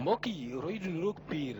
mbokk yi roy du niroog piir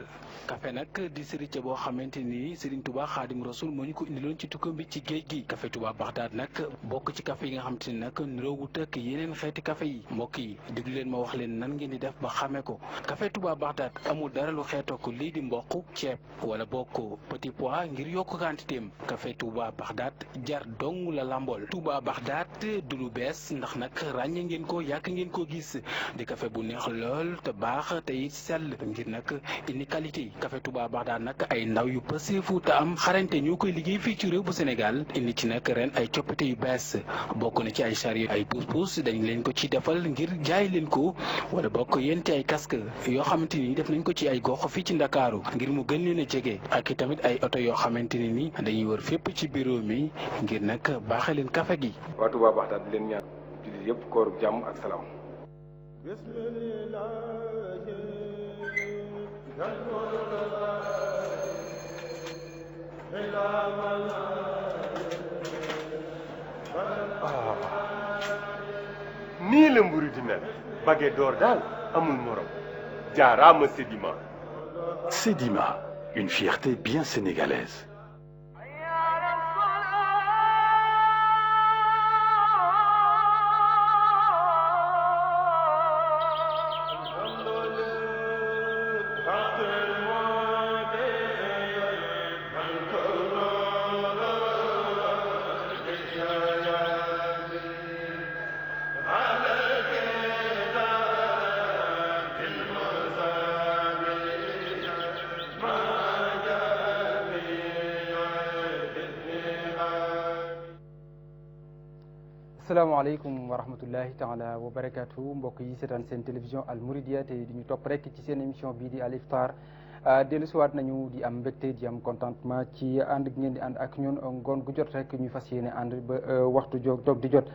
café nag di sëriñ boo xamante ni Serigne Touba Xaadim Rasul moo ñu ko indiloon ci tukkam bi ci géej gi café Touba Baxdaad nag bokk ci café yi nga xamante ni nag niroowut ak yeneen xeeti café yi mbokk yi déglu leen ma wax leen nan ngeen di def ba xamee ko café Touba Baxdaad amul dara lu xeetoo ko lii di mboq ceeb wala bokk petit pois ngir yokk quantité am café Touba Baxdaad jar dong la lambool Touba Baxdaad du lu bees ndax nag ràññe ngeen ko yàgg ngeen ko gis di café bu neex lool te baax te it sell ngir nag indi qualité café Touba Baxdaad nag ay ndaw yu pëseefu te am xarañte ñoo koy liggéey fii ci réew bu Sénégal indi ci nag ren ay coppite yu bees bokk na ci ay chariot ay pousse-pousse dañ leen ko ci defal ngir jaay leen ko wala bokk yéen ci ay casque yoo xamante ni def nañ ko ci ay gox fii ci Ndakaaru ngir mu gën leen a jege ak i tamit ay oto yoo xamante ne ni dañuy wër fépp ci bureau mi ngir nag baaxee leen café gi. waa Touba Baxdaad di leen ñaan jullit yëpp kooru jàmm ak salaam. nii la mburu di mel baguette d'or daal amul morom jaaraama Sedima. Sedima, une fierté bien sénégalaise. asalaamaaleykum wa rahmatullahi taala wa barakaatu mbokk yi seetaan seen télévision Al Mouridiyyah te di ñu topp rek ci seen émission bii di Al Iftar dellu siwaat nañu di am mbégte di am contentement ci ànd gi ngeen di ànd ak ñun ngoon gu jot rek ñu fas yéene ànd ba waxtu dog di jot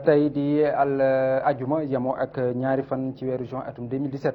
tey di ajuma yemoo ak ñaari fan ci weeru juin atum 2017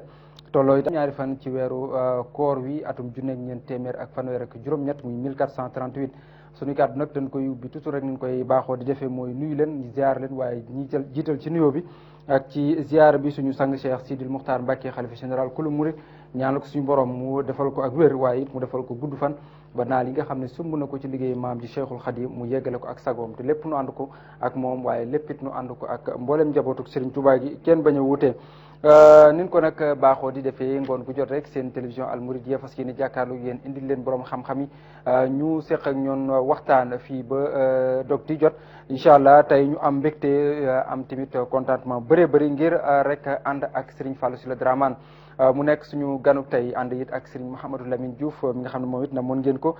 tolloo itam ñaari fan ci weeru koor wi atum junne ak ñeent téeméer ak fanweer ak juróom-ñett muy 1438 suñu kàddu nag dañ koy ubbi toujours rek ñu koy baaxoo di defee mooy nuyu leen ñu ziar leen waaye ñi jiital ci nuyoo bi ak ci ziar bi suñu sang Cheikh Sidil Muxtaar Mbàkke xalifa général kulu murid ñaanal ko suñu borom mu defal ko ak wér waaye it mu defal ko gudd fan ba naa li nga xam ne sumb na ko ci liggéey maam ji Cheikhul Khadim mu yeggale ko ak sagoom te lépp nu ànd ko ak moom waaye lépp it nu ànd ko ak mboolem njabootuk Serigne Touba gi kenn bañ a wutee nin ko nag baaxoo di defee ngoon gu jot rek seen télévision Al Mouridiyyah fas yéene jàkkaarloo yéen indil leen borom xam-xam yi ñu seq ak ñoon waxtaan fii ba dog di jot incha allah tey ñu am mbégte am tamit contentement bëree bëri ngir rek ànd ak Serigne Fallou Sylla Dramane mu nekk suñu ganuk tey ànd it ak Serigne Mouhamadou Lamine Diouf mi nga xam ne moom it na mën ngeen ko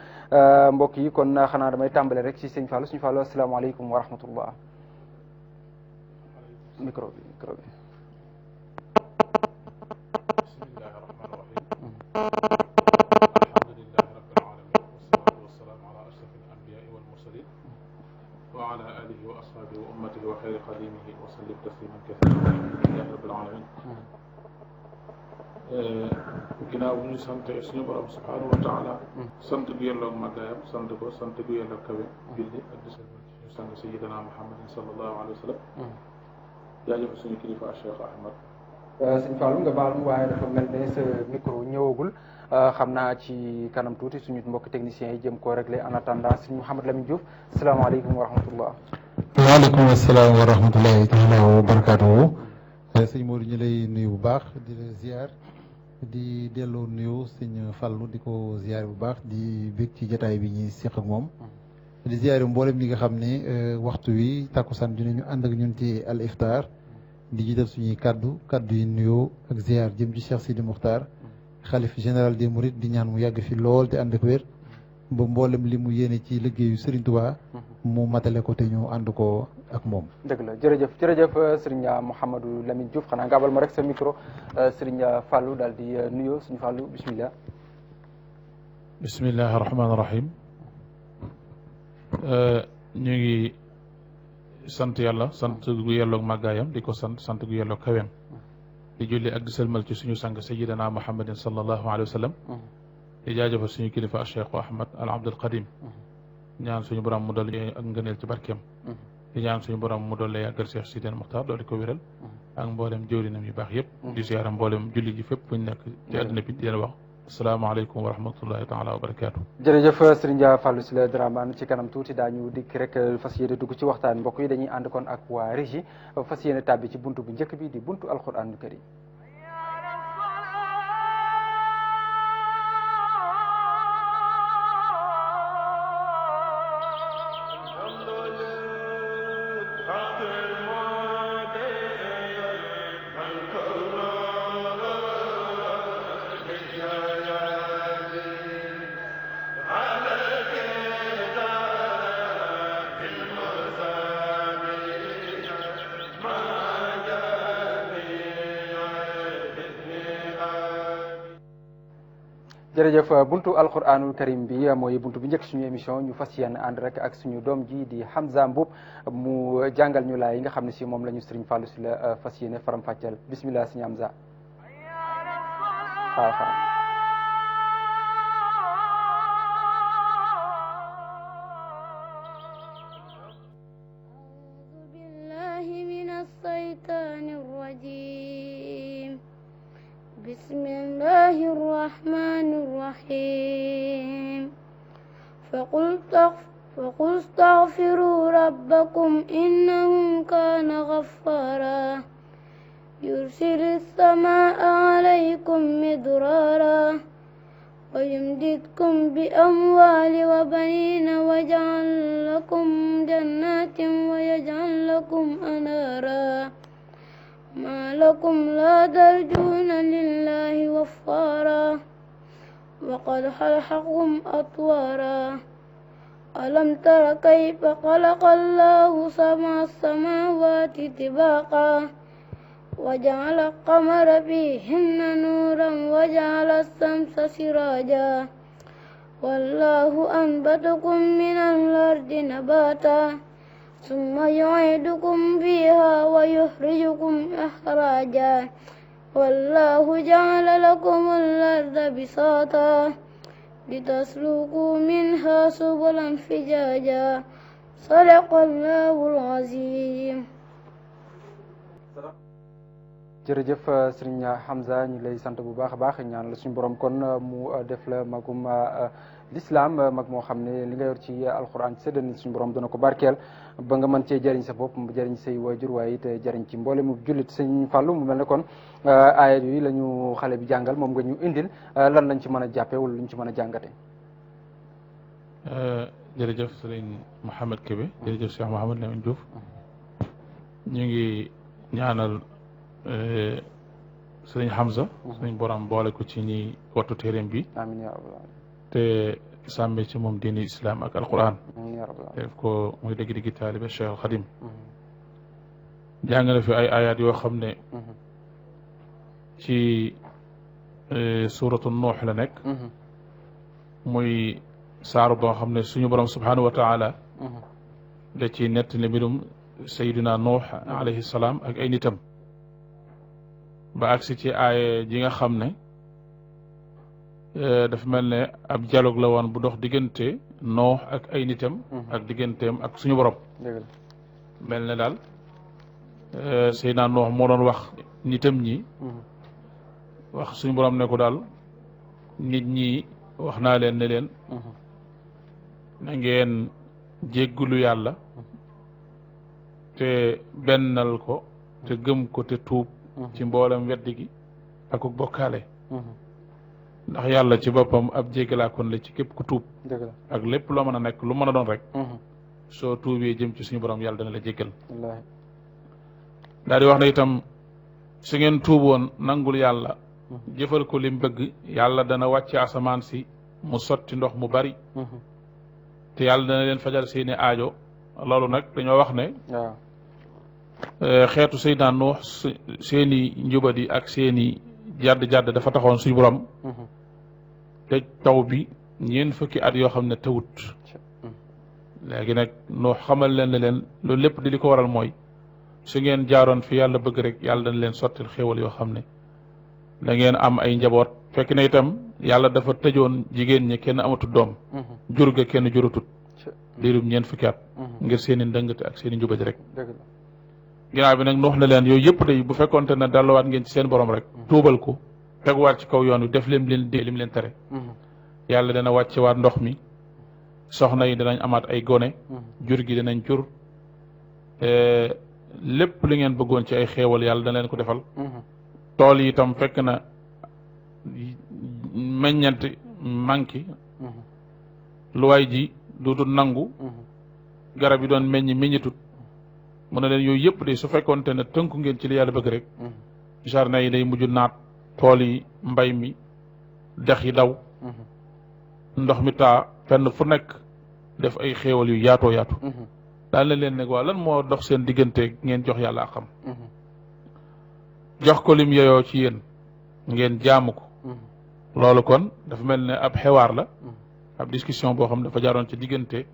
mbokk yi kon xanaa damay tàmbale rek ci Serigne Fallou suñu Fallou asalaamaaleykum wa rahmatullah micro bi bismillahi rahmaani rahim alhamdulillahi rabbil alamin wassalatu wassalamu ala ashrafil anbiya'i wal mursalin wa ala alihi wa ashabihi wa ummatihi wa khayri qadimihi wa sallim tasliman kathiran alhamdulillahi rabbil alamin ginnaaw bu ñu sant suñu borom subhanahu wa taala sant gu yelloog màggaayam sant gu yelloog kawe julli ak di suñu sang sayyidina Muhammadin sallallahu alayhi wa sallam jaajëf suñu kilifa Cheikh Ahmad sëñ Fallou nga baal mu waaye dafa mel ne sa micro ñëwagul xam naa ci kanam tuuti suñu mbokk techniciens yi jëm koo réglé en attendant sëñ Mouhamed Lamine Diouf asalaamaaleykum wa rahmatullah. waaleykum asalaam wa rahmatullahi taala wa barakaatuhu. sëñ Modou ñu lay nuyu bu baax di la ziar di delloo nuyu sëñ Fallou di ko ziar bu baax di bég ci jotaay bi ñuy seq ak moom. di ziar mboolem ñi nga xam ne waxtu wi takkusaan dinañu ànd ak ñun ci al iftar. di jiital suñuy kaddu yi nuyoo ak ziar jëm ci Cheikh Sidi Muxtaar xalif général des Mourides di ñaan mu yàgg fi lool te ànd ak wér ba mboolem li mu yéene ci liggéeyu Serigne Touba mu matale ko te ñu ànd ko ak moom. dëgg la jërëjëf Serigne Mouhamadou Lamine Diouf xanaa nga abal ma rek sa micro Serigne Fallou daal di nuyoo suñu Fallou bismillah. bismillahi rahmaani rahim ñu ngi sant yàlla sant gu yelloog màggaayam di ko sant gu yelloog kaweem di julli ak di sëlmal ci suñu sang sayyidina Muhammadin sallallahu alayhi wa sallam di jaajëfal suñu kilifa Cheikh Ahmad al Abdul Qadim ñaan suñu borom mu dolli ak ngëneel ci barkeem di ñaan suñu borom mu dolli yàggal Cheikh Sidil Muxtaar dolli ko wéral ak mboolem jëwrinam yu baax yëpp di ziyaara mboolem julli ji fépp fuñ nekk ci àddina bi di leen wax asalaamaaleykum wa rahmatullahi taala wa barakaatu. jërëjëf Serigne Fallou Sylla Dramane ci kanam tuuti daañu dikk rek fas yéene dugg ci waxtaan mbokk yi dañuy ànd kon ak waa régie fas yéene tàbbi ci buntu bu njëkk bi di buntu alquranul karim. jërëjëf buntu alquranul karim bi mooy buntu bi njëkk suñu émission ñu fas yéene ànd rek ak suñu doom ji di Hamza Mboup mu jàngal ñu laay yi nga xam ne si moom la ñu Serigne Fallou Sylla fas yéene faram fàcceel bismillah Serigne Hamza waaw أعوذ بالله من الشيطان الرجيم بسم الله الرحمن الرحيم فقل استغفروا ربكم إنه كان غفارا يرسل السماء عليكم مدرارا ويمددكم بأموال وبنين ويجعل لكم جنات ويجعل لكم أنهارا ما لكم لا ترجون لله وقارا وقد خلقكم أطوارا ألم تر كيف خلق الله سبع سماوات طباقا وجعل القمر فيهن نورا وجعل الشمس سراجا والله أنبتكم من الأرض نباتا ثم يعيدكم فيها ويخرجكم إخراجا والله جعل لكم الأرض بساطا لتسلكوا منها سبلا فجاجا صدق الله العظيم. jërëjëf Serigne Hamza ñu lay sant bu baax a baax ñaan la suñu borom kon mu def la magum l'islam mag moo xam ne li nga yor ci alquran ci séddani suñu borom dana ko barkeel ba nga mën cee jëriñ sa bopp jëriñ say waajur waaye it jëriñ ci mboole mu jullit Sëñ Fallou mu mel ne kon aayat yi la ñu xale bi jàngal moom nga ñu indil lan lañ ci mën a jàppe wala luñ ci mën a jàngate. jërëjëf Serigne Mouhamed Kébé jërëjëf Cheikh Mouhamed Lamine Diouf ñu ngi ñaanal Serigne Hamza suñ borom boole ko ci ñi wattu téeréem bi amiin yaa rabbal aalamiin te sàmme ci moom diini islam ak alquran amiin yaa rabbal aalamiin def ko muy dëgg-dëgg taalibe Cheikh al Khadim jàng na fi ay ayat yoo xam ne ci suratu nuux la nekk muy saaru boo xam ne suñu borom subhanahu wa taala da ci nett ne mbirum sayyidina nuux alayhi salaam ak ay nitam ba agsi ci aaya ji nga xam ne dafa mel ne ab dialogue la woon bu dox diggante Noox ak ay nitam ak digganteem ak suñu borom mel ne daal Seydina Noox moo doon wax nitam ñi wax suñu borom ne ko daal nit ñi wax naa leen ne leen na ngeen jéggulu yàlla te bennal ko te gëm ko te tuub ci mboolem weddi gi ak bokkaale ndax yàlla ci boppam ab jéggalaakoon la ci képp ku tuub ak lépp loo mën a nekk lu mën a doon rek soo tuubee jëm ci suñu borom yàlla dana la jéggal daal di wax ne itam su ngeen tuuboon nangul yàlla jëfal ko lim bëgg yàlla dana wàcce asamaan si mu sotti ndox mu bari te yàlla dana leen fajal seeni aajo loolu nag dañoo wax ne xeetu Seydina Nuux seeni njubadi ak seeni jàdd dafa taxoon suñu borom te taw bi ñeent fukki at yoo xam ne tawut léegi nag Nuux xamal leen ne leen loolu lépp di li ko waral mooy su ngeen jaaroon fi yàlla bëgg rek yàlla dañ leen sottil xéewal yoo xam ne da ngeen am ay njaboot fekk na itam yàlla dafa tëjoon jigéen ñi kenn amatul doom jur ga kenn jurutut diirum ñeent fukki at ngir seeni ndëngate ak seeni njubadi rek ginnaaw bi nag Nuux na leen yooyu yëpp day bu fekkonte ne delluwaat ngeen ci seen borom rek tuubal ko teguwaat ci kaw yoon wi def lim leen tere yàlla dana wàcce waat ndox mi soxna yi danañ amaat ay gone jur gi danañ jur lépp li ngeen bëggoon ci ay xéewal yàlla dana leen ko defal tool yi itam fekk na meññant manki lu waay ji duutul nangu garab yi doon meññitut mu ne leen yooyu yëpp de su fekkoonte ne tënku ngeen ci li yàlla bëgg rek jardin yi day mujj naat tool yi mbay mi dex yi daw ndox mi taa fenn fu nekk def ay xéewal yu yaatoo yaatu daal na leen ne waa lan moo dox seen diggante ngeen jox yàlla ak xam jox ko lim yeyoo ci yéen ngeen jaamu ko loolu kon dafa mel ne ab xewaar la ab discussion boo xam ne dafa jaaroon ci diggante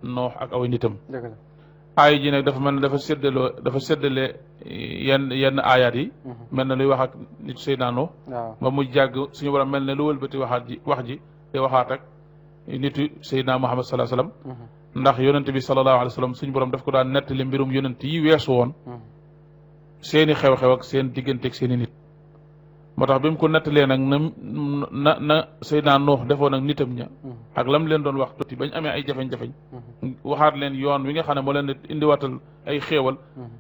Noox ak aw nitam aay ji nag dafa mel ne dafa séddale yenn aayaat yi mel ne luy wax ak nit Seydina Noox ba mu jàgg suñu borom mel ne lu wëlbati wax ji te waxaat ak nitu Seydina Muhammad sallallahu alayhi wasallam ndax yonent bi sallallahu alayhi wasallam suñu borom daf ko daan nettali mbirum yonent yi weesu woon seeni xew-xew ak seen diggante ak seeni nit moo tax bi mu ko nettalee nag na Seydina Nuux defoon ak nitam ña ak lam leen doon wax tuuti bañ amee ay jafeñ-jafeñ waxaat leen yoon wi nga xam ne moo leen indiwaatal ay xéewal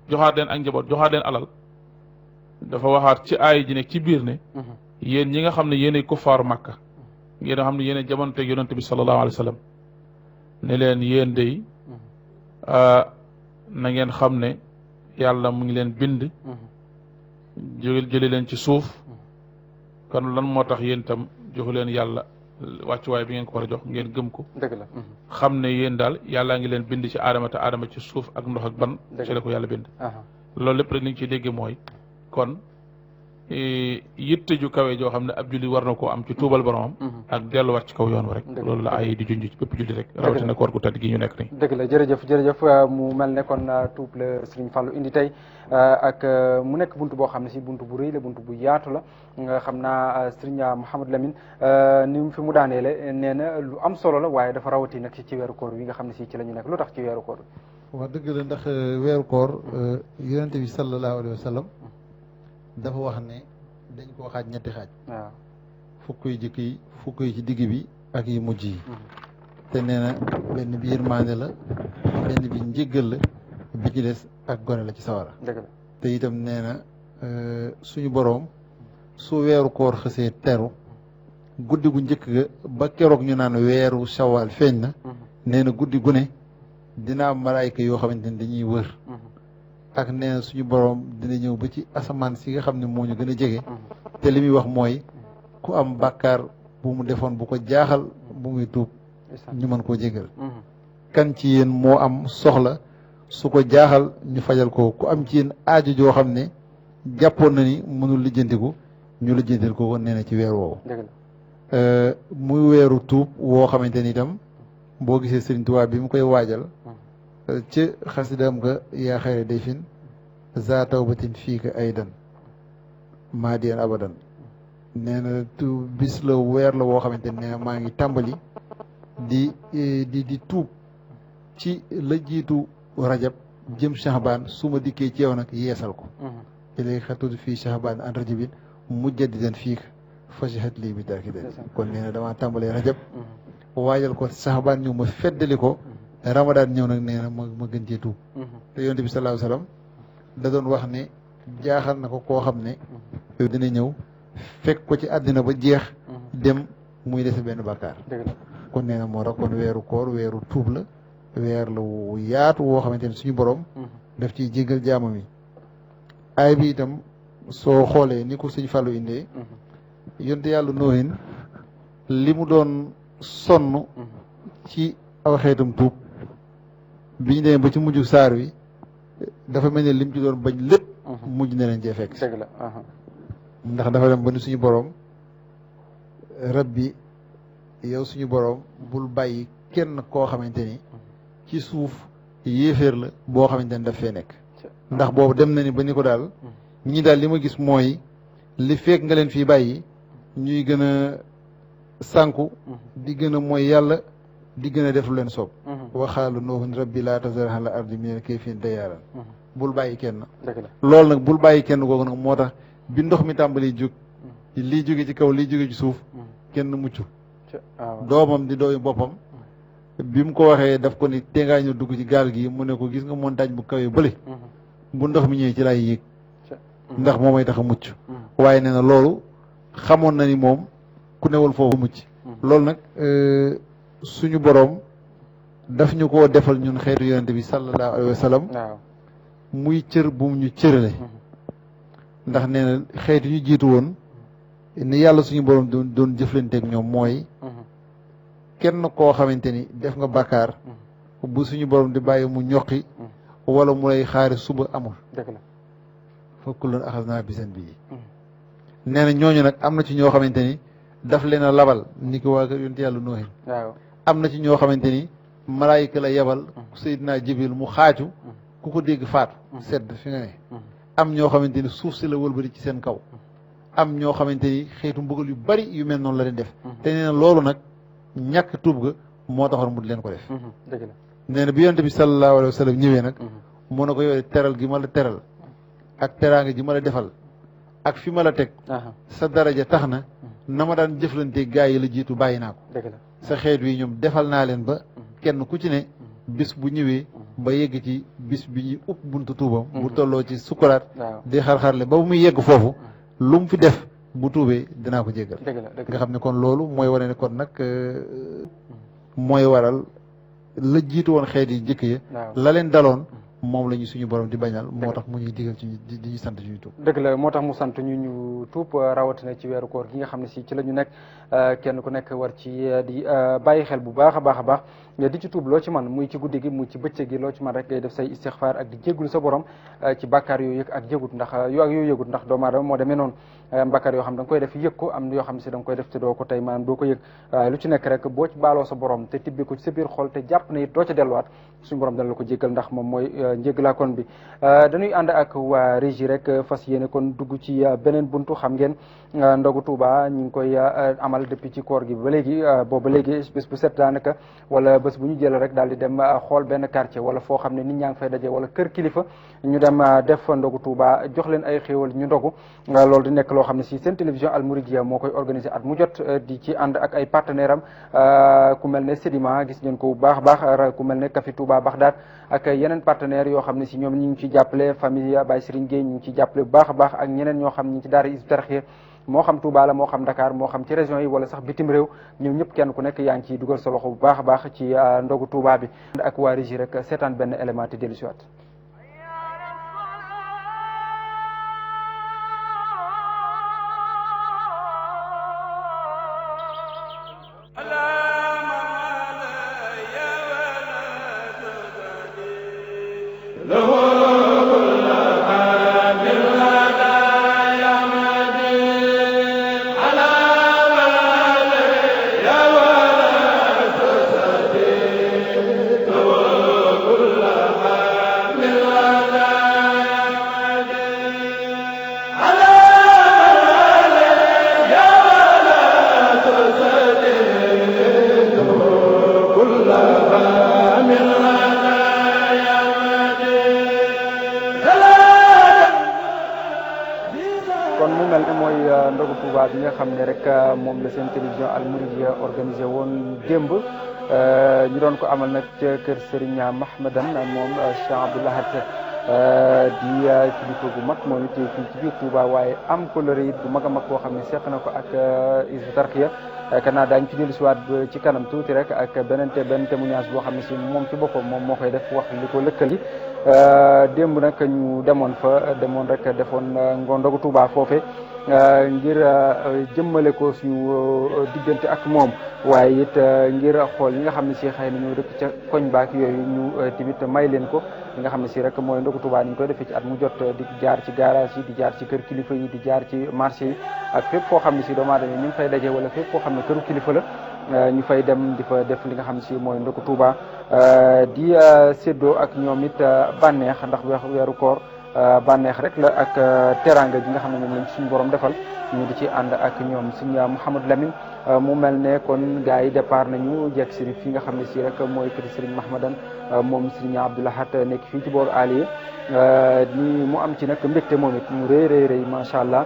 joxaat leen ak njaboot joxaat leen alal dafa waxaat ci aay ji nekk ci biir ne yéen ñi nga xam ne yéenay kuffaaru Makka ngeen nga xam ne yéenay jamonteeg yonent bi sallallahu alayhi wa sallam ne leen yéen day na ngeen xam ne yàlla mu ngi leen bind jële leen ci suuf kon lan moo tax yéen itam joxu leen yàlla wàccuwaay bi ngeen ko war a jox ngeen gëm ko dëgg la xam ne yéen daal yàllaa ngi leen bind ci aadama te aadama ci suuf ak ndox ak ban ci la ko yàlla bind loolu lépp rek li ñu ciy dégg mooy kon yitte ju kawe joo xam ne ab julli war na koo am ci tuubal boromam ak delluwaat ci kaw yoon wa rek loolu la ay di junj ci bépp julli rek rawatina koor gu tedd gi ñu nekk nii dëgg la jërëjëf mu mel ne kon tuub la Serigne Fallou indi tey ak mu nekk buntu boo xam ne si buntu bu rëy la buntu bu yaatu la nga xam naa Serigne Mouhamadou Lamine ni mu fi mu daaneele nee na lu am solo la waaye dafa rawati nag ci weeru koor wi nga xam ne si ci la ñu nekk lu tax ci weeru koor bi wax dëgg la ndax weeru koor yonente bi sallallahu alayhi wa sallam dafa wax ne dañ koo xaaj ñetti xaaj waaw fukk yu jëkk yi fukk yi ci digg bi ak yi mujj yi te nee na benn bi yërmaande la benn bi njéggal la bi ci des ak gone la ci sawara dëgg la te itam nee na suñu boroom su weeru koor xësee teru guddi gu njëkk ga ba keroog ñu naan weeru shawal feeñ na nee na guddi gu ne dina am malaayka yoo xamante ne dañuy wër ak nee na suñu boroom dina ñëw ba ci asamaan si nga xam ne moo ñu gën a jege te li muy wax mooy ku am bàkkaar bu mu defoon bu ko jaaxal bu muy tuub ñu mën koo jégal kan ci yéen moo am soxla su ko jaaxal ñu fajal ko ku am ci yéen aajo joo xam ne jàppoon na ni mënul lijjantiku ñu lijjantil ko woon nee na ci weer woowu muy weeru tuub woo xamante ni itam boo gisee Sëriñ Tuubaa bi mu koy waajal ci xasidam nga yaa xayra dayfin za tawbatin fiika aydan maadiyan abadan nee na tu bis la weer la woo xamante ne maa ngi tàmbali di tuub ci la jiitu rajab jëm Shahbaan su ma dikkee ci yow nag yeesal ko ilay xatudu fii Shahbaan an rajabin mujjadidan fiika fashahat lii bi darki den kon nee na damaa tàmbalee rajab waajal ko Shahbaan ñëw ma feddali ko Ramadan ñëw nag nee na ma gën cee tuub te yonent bi sallallahu alayhi wasallam da doon wax ne jaaxal na ko koo xam ne dina ñëw fekk ko ci àddina ba jeex dem muy dese benn bàkkaar kon nee na moo tax kon weeru koor weeru tuub la weer la wu yaatu woo xamante ne suñu borom daf ciy jéggal jaamam yi aay bi itam soo xoolee ni ko sëñ Fallou indee yonte yàlla noohin li mu doon sonn ci aw xeetam tuub bi ñu demee ba ci mujj saar wi dafa mel ne lim ci doon bañ lépp mujj na leen cee fekk ndax dafa dem ba ni suñu boroom rabbi yow suñu boroom bul bàyyi kenn koo xamante ni ci suuf yéeféer la boo xamante ni daf fee nekk ndax boobu dem na ni ba ni ko daal ñii daal li ma gis mooy li fekk nga leen fii bàyyi ñuy gën a sànku di gën a mooy yàlla di gën a def lu leen soob waxaalu noohun rabbi laa tazar ala ardi minal kaafiriina dayyaaran bul bàyyi kenn. dëgg la loolu nag bul bàyyi kenn googu nag moo tax bi ndox mi tàmbali jóg lii jóge ci kaw lii jóge ci suuf kenn mucc doomam di dooyu boppam bi mu ko waxee daf ko ni te ngaa ñu dugg ci gaal gi mu ne ko gis nga montagne bu kawee bële bu ndox mi ñëwee ci laay yéeg ndax moo may tax a mucc waaye nee na loolu xamoon na ni moom ku newul foofu mucc loolu nag suñu boroom daf ñu koo defal ñun xeetu yonente bi sallallahu alayhi wa sallam muy cër bu mu ñu cërale ndax nee na xeetu ñu jiitu woon ni yàlla suñu boroom doon jëflanteeg ñoom mooy kenn koo xamante ni def nga bàkkaar bu suñu boroom di bàyyi mu ñoqi wala mu lay xaari suba amul fa kullan axasnaa bi seen bii nee na ñooñu nag am na ci ñoo xamante ni daf leen a labal ni ko waa kër yonent yàlla Nuuhin am na ci ñoo xamante ni malaayika la yebal Seydina Jibril mu xaaju ku ko dégg faatu sedd fi nga ne am ñoo xamante ni suuf si la wëlbati ci seen kaw am ñoo xamante ni xeetu mbugal yu bari yu mel noonu la leen def te nee na loolu nag ñàkk tuub ga moo taxoon mu di leen ko def nee na bi yonent bi sallallahu alayhi wa sallam ñëwee nag mu ne ko yow teral gi ma la teral ak teraanga ji ma la defal ak fi ma la teg sa daraja tax na ma daan jëflante gaa yi la jiitu bàyyi naa ko sa xeet wi ñoom defal naa leen ba kenn ku ci ne bis bu ñëwee ba yegg ci bis bi ñu upp buntu tuubam bu tolloo ci sukkuraat di xar-xarle ba bu muy yegg foofu lu mu fi def bu tuubee dinaa ko jéggal nga xam ne kon loolu mooy wane ne kon nag mooy waral la jiitu woon xeet yi jëkk ya la leen daloon moom la ñu suñu borom di bañal moo tax mu ñuy digal ci di ñu sant ñu tuub dëgg la moo tax mu sant ñu tuub rawatina ci weeru koor gi nga xam ne si ci la ñu nekk kenn ku nekk war ci di bàyyi xel bu baax a baax a baax di ci tuub loo ci man muy ci guddi gi muy ci bëccëg gi loo ci man rek ngay def say istixfaar ak di jéggulu sa borom ci bàkkaar yoo yëg ak yëgut ndax yoo yëgut ndax doomu aadama moo demee noonu bàkkaar yoo xam da nga koy def yëg ko am yoo xam ne si da nga koy def te doo ko tey maanaam doo ko yëg lu ci nekk rek boo ci baaloo sa borom te tibbi ko ci sa biir xol te jàpp ne it doo ca delluwaat suñu borom dana la ko jéggal ndax moom mooy njéggalaa kon bi dañuy ànd ak waa régie rek fas yéene kon dugg ci beneen buntu xam ngeen ndogu Touba ñu ngi koy amal depuis ci koor gi ba léegi booba léegi bés bu set daanaka wala bés bu ñu jël rek daal di dem xool benn quartier wala foo xam ne nit ñaa ngi fay daje wala kër kilifa ñu dem def ndogu Touba jox leen ay xéewal ñu ndogu loolu di nekk loo xam ne si seen télévision Al Mouridiyyah moo koy organiser at mu jot di ci ànd ak ay partenaire am ku mel ne Sedima gis ngeen ko bu baax a baax ku mel ne Café Touba Bagdad ak yeneen partenaires yoo xam ne si ñoom ñu ngi ciy jàppale famille Baye Serigne Gueye ñu ngi ciy jàppale bu baax a baax ak ñeneen ñoo xam ñu ngi ci daara Hizbut Tarqiyyah moo xam Touba la moo xam Dakar moo xam ci région yi wala sax bitim réew ñoom ñëpp kenn ku nekk yaa ngi ciy dugal sa loxo bu baax a baax ci ndogu Touba bi ak waa régie rek seetaan benn élément te dellu si waat bi nga xam ne rek moom la seen télévision Al Mouridiyyah organisé woon démb ñu doon ko amal nag ca kër Serigne Mahmadan moom Cheikh Abdou Lahad di kilifa gu mag moom it fii ci biir Touba waaye am coloré it bu mag a mag boo xam ne seq na ko ak Hizbut Tarqiyyah kanaa daañu ci dellu siwaat ci kanam tuuti rek ak benn témoignage boo xam ne si moom ci boppam moom moo koy def wax li ko lëkkali démb nag ñu demoon rek defoon ndogu Touba foofe ngir jëmmale ko suñu diggante ak moom waaye it ngir xool yi nga xam ne si xëy na ñoo dëkk ca koñ baak yooyu ñu tamit may leen ko li nga xam ne si rek mooy ndogu Touba ni ñu koy defee ci at mu jot di jaar ci garage yi di jaar ci kër kilifa yi di jaar ci marché yi ak fépp foo xam ne si doomu aadama ñu ngi fay daje wala fépp foo xam ne këru kilifa la ñu fay dem di fa def li nga xam ne si mooy ndogu Touba di séddoo ak ñoom it bànneex ndax weeru koor bànneex rek la ak teranga ji nga xam ne moom lañ suñu borom defal ñu di ci ànd ak ñoom suñu Mouhamadou Lamine mu mel ne kon gars yi départ nañu jekk si fi nga xam ne si rek mooy kër Serigne Mahmadan moom Serigne Abdou Lahad nekk fii ci booru Alié ni mu am ci nag mbégte moom it mu rëy rëy macha allah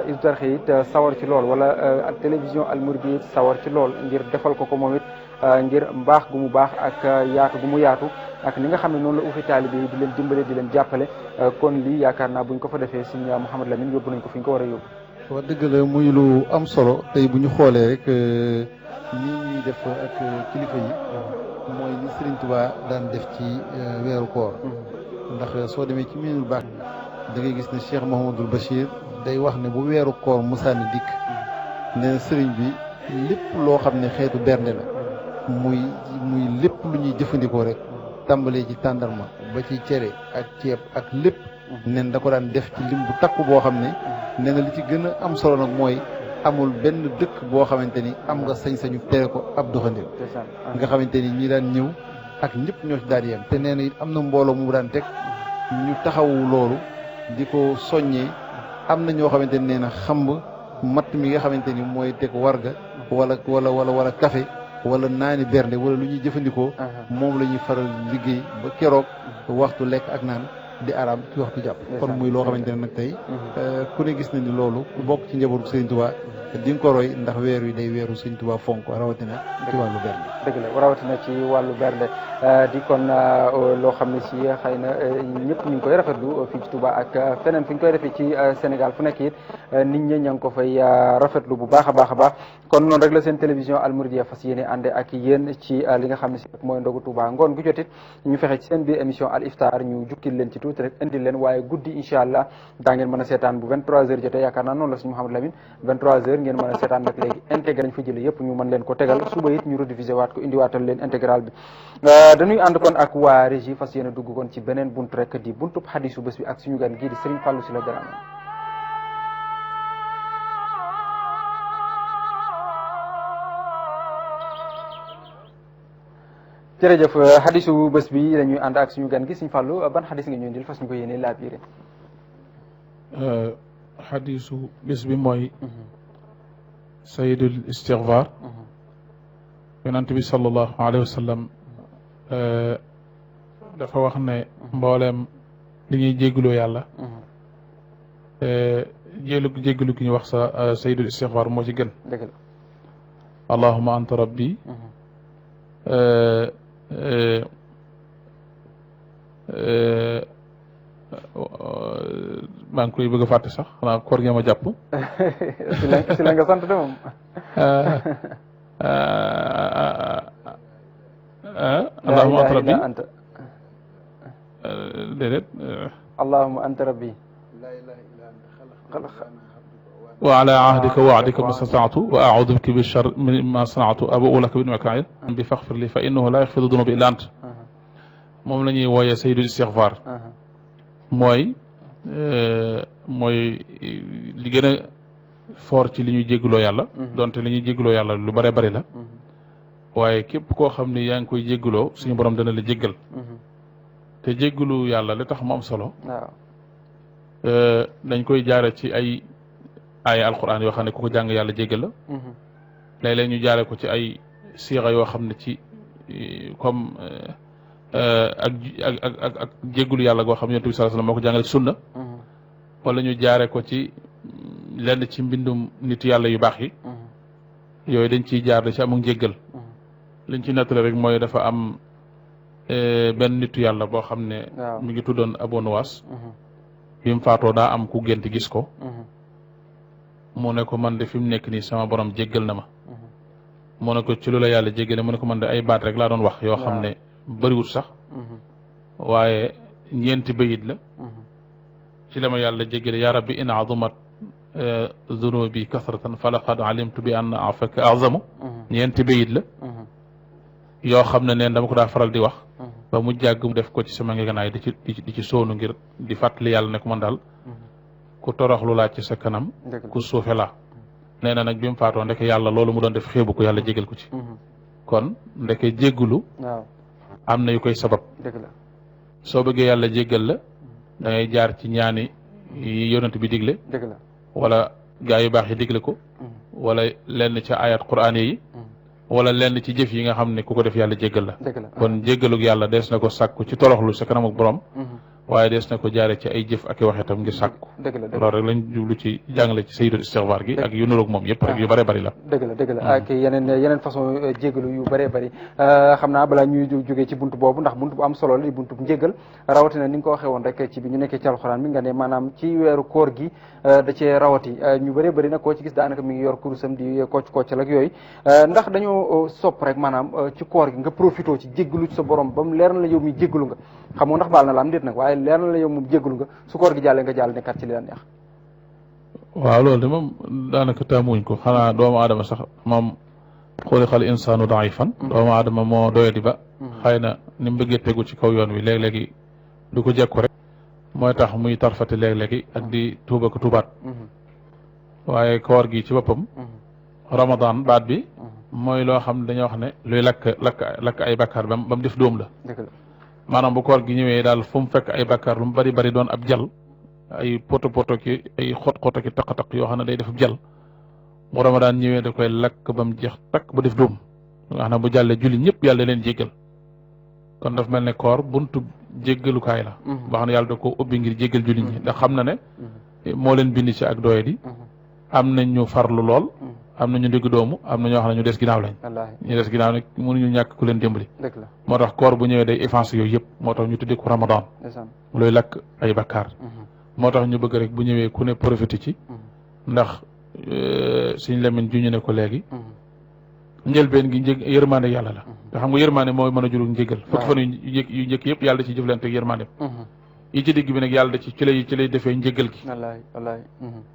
Hizbut Tarqiyyah it sawar ci lool wala ak télévision Al Mouridiyyah it sawar ci lool ngir defal ko moom it ngir mbaax gu mu baax ak yaatu gu mu yaatu ak ni nga xam ne noonu la ufi taalibe yi di leen dimbale di leen jàppale kon lii yaakaar naa buñ ko fa defee Sëñ Mouhamed Lamine yóbbu nañ ko fi ñu ko war a yóbbu. wax dëgg la muy lu am solo tey bu ñu xoolee rek nii ñuy def ak kilifa yi mooy li Serigne Touba daan def ci weeru koor ndax soo demee ci miinul baax da ngay gis ne Cheikh Mouhamadul Bachir day wax ne bu weeru koor musaani dikk ne Serigne bi lépp loo xam ne xeetu bernde la muy lépp lu ñuy jëfandikoo rek tàmbalee ci tàndarma ba ci cere ak ceeb ak lépp nen da ko daan def ci lim bu takku boo xam ne nee na li ci gën a am solo nag mooy amul benn dëkk boo xamante ni am nga sañ-sañu tere ko ab doxandéem nga xamante ni ñi daan ñëw ak ñëpp ñoo ci daan yem te nee na it am na mbooloo mu daan teg ñu taxawu loolu di ko soññee am na ñoo xamante ni nee na xamb matt mi nga xamante ni mooy teg warga wala café wala naani bernde wala lu ñuy jëfandikoo moom la ñuy faral liggéey ba keroog waxtu lekk ak naan di araam ci waxtu jàpp kon muy loo xamante ne nag tey ku ne gis na ni loolu ku bokk ci njabootu Serigne Touba di nga ko roy ndax weer wi day weeru Serigne Touba fonk rawatina ci wàllu bernde dëgg la rawatina ci wàllu bernde di kon loo xam ne si xëy na ñëpp ñu ngi koy rafetlu fii ci Touba ak feneen fi ñu koy defee ci Sénégal fu nekk it nit ñi ña ngi ko fay rafetlu bu baax a baax a baax kon noonu rek la seen télévision Al Mouridiyyah fas yéene ànde ak yéen ci li nga xam ne si mooy ndogu Touba ngoon gu jotit ñu fexe ci seen biir émission Al Iftar ñu jukkil leen ci tuuti rek indil leen waaye guddi incha allah daa ngeen mën a seetaan bu 23h jotee yaakaar naa noonu la suñu Mouhamed Lamine 23h ngeen mën a seetaan nag léegi intégré nañ fa jële yëpp ñu mën leen ko tegal suba it ñu rediffusé waat ko indiwaatal leen intégral bi dañuy ànd kon ak waa régie fas yéene dugg kon ci beneen bunt rek di buntub xadisu bés bi ak suñu gan gii di Serigne Fallou Sylla Dramé jërëjëf xadisu bés bi dañuy ànd ak suñu gan gi Serigne Fallou ban xadis nga ñu indil fas ñu ko yéene laa biire xadisu bés bi mooy sayidul istigfaar yonent bi sallallahu alayhi wa sallam dafa wax ne mbooleem li ñuy jégguloo yàlla jéggulu gi ñu wax sa sayidul istigfaar moo ci gën dëgg la allahumma anta rabbi maa ngi koy bëgg a fàtte sax xanaa koor gi ma jàpp si la nga sant de moom allahumma anta rabbi déedéet allahumma anta rabbi wa ala ahdika wa wa'dika ma stata'tu wa a'udhu bika min sharri mimma sana'tu abu'u laka bi ni'matika bi faghfir li fa innahu la yaghfiru dhunuba illa anta moom la ñuy wooyee sayyidul istighfar mooy li gën a fort ci li ñuy jégguloo yàlla donte li ñuy jégguloo yàlla lu bare bari la waaye képp koo xam ni yaa ngi koy jégguloo suñu borom dana la jéggal te jéggulu yàlla li tax mu am solo dañ koy jaare ci ay alquran yoo xam ne ku ko jàng yàlla jéggal la léeg-léeg ñu jaare ko ci ay siixa yoo xam ne ci comme ak jéggulu yàlla goo xam ne yonent bi sallallahu alayhi wasallam moo ko jàngale ci sunna wala ñu jaare ko ci lenn ci mbindum nit yàlla yu baax yi yooyu dañ ciy jaar da ci amul njéggal liñ ci nettali rek mooy dafa am benn nitu yàlla boo xam ne mi ngi tuddoon Abu Nuwas bi mu faatoo daa am ku gént gis ko mu ne ko man de fi mu nekk nii sama borom jéggal na ma mu ne ko ci lu la yàlla jéggale mu ne ko man de ay baat rek laa doon wax yoo xam ne bëriwut sax waaye ñeenti bayit la ci la ma yàlla jéggale yaa rabbi in azumat zunubi kasratan fa laqad alimtu bi anna afaka azamu ñeenti bayit la yoo xam ne neen dama ko daa faral di wax ba mu jàgg mu def ko ci sama ngeganaay di ci soonu ngir di fàttali yàlla ne ko man daal ku toroxlu laa ci sa kanam ku suufe laa nee na nag bi mu faatoo ndeke yàlla loolu mu doon def xeebu ko yàlla jégal ko ci kon ndeke jéggulu am na yu koy sabab soo bëggee yàlla jéggal la da ngay jaar ci ñaani yi yonent bi digle wala gaa yu baax yi digle ko wala lenn ca ayat quraan yi wala lenn ci jëf yi nga xam ne ku ko def yàlla jéggal la kon jéggalug yàlla dees na ko sàkku ci toroxlu sa kanam ak borom waaye des na ko jaare ci ay jëf ak i wax itam ngir sàkku loolu rek lañ jublu ci jàngale ci sayyidul istighfar gi ak yu nuroog moom yëpp rek yu bëree bëri la dëgg la ak yeneen façon jégalu yu bëree bëri xam naa balaa ñuy jógee ci buntu boobu ndax buntu bu am solo la di buntu bu njégal rawatina ni nga ko waxee woon rek ci bi ñu nekkee ci alxuraan bi nga ne maanaam ci weeru koor gi da cee rawati ñu bëree bëri nag koo ci gis daanaka mi ngi yor kurusam di kocc ak yooyu ndax dañoo sopp rek maanaam ci koor gi nga profité ci jégalu ci sa borom ba mu leer na la yow mi jégalu nga xam nga ndax baal na la am déet nag waaye leer na la yow moom jégalu nga su koor gi jàllee nga jàll nekkat ci li la neex. waaw loolu de moom daanaka taamuñ ko xanaa doomu aadama sax moom xuliqal insaanu daifan doomu aadama moo doyadi ba xëy na ni mu bëggee tegu ci kaw yoon wi léeg-léegi du ko jekku rek mooy tax muy tarfati léeg-léegi ak di tuuba ko tuubaat waaye koor gi ci boppam ramadan baat bi mooy loo xam ne dañoo wax ne luy lakk ay bakkaar ba mu def dóom la maanaam bu koor gi ñëwee daal fu mu fekk ay bakkaar lu mu bari bari doon ab jal ay poto ki ay xot ki taq-taq yoo xam ne day def jal bu ramadan ñëwee da koy lakk ba mu jeex takk ba def dóom nga xam ne bu jàllee julli ñëpp yàlla leen jéggal kon daf mel ne koor buntu jéggalukaay la boo xam ne yàlla da ko ubbi ngir jéggal julli ñi ndax xam na ne moo leen bind ci ak doye di am nañ ñu farlu lool am na ñu digg doomu am na ñoo xam ne ñu des ginnaaw lañ ñu des ginnaaw nag mënuñu ñàkk ku leen dimbali moo tax koor bu ñëwee day effacer yooyu yëpp moo tax ñu tuddee ko ramadan looy lakk ay bakkaar moo tax ñu bëgg rek bu ñëwee ku ne profité ci ndax suñ lemin ju ñu ne ko léegi njëlbeen gi yërmande yàlla la te xam nga yërmande mooy mën a jurug njëgal fukki fan yu njëkk yëpp yàlla da ci jëflante ak yërmande yi ci digg bi nag yàlla da ci lay defee njëgal gi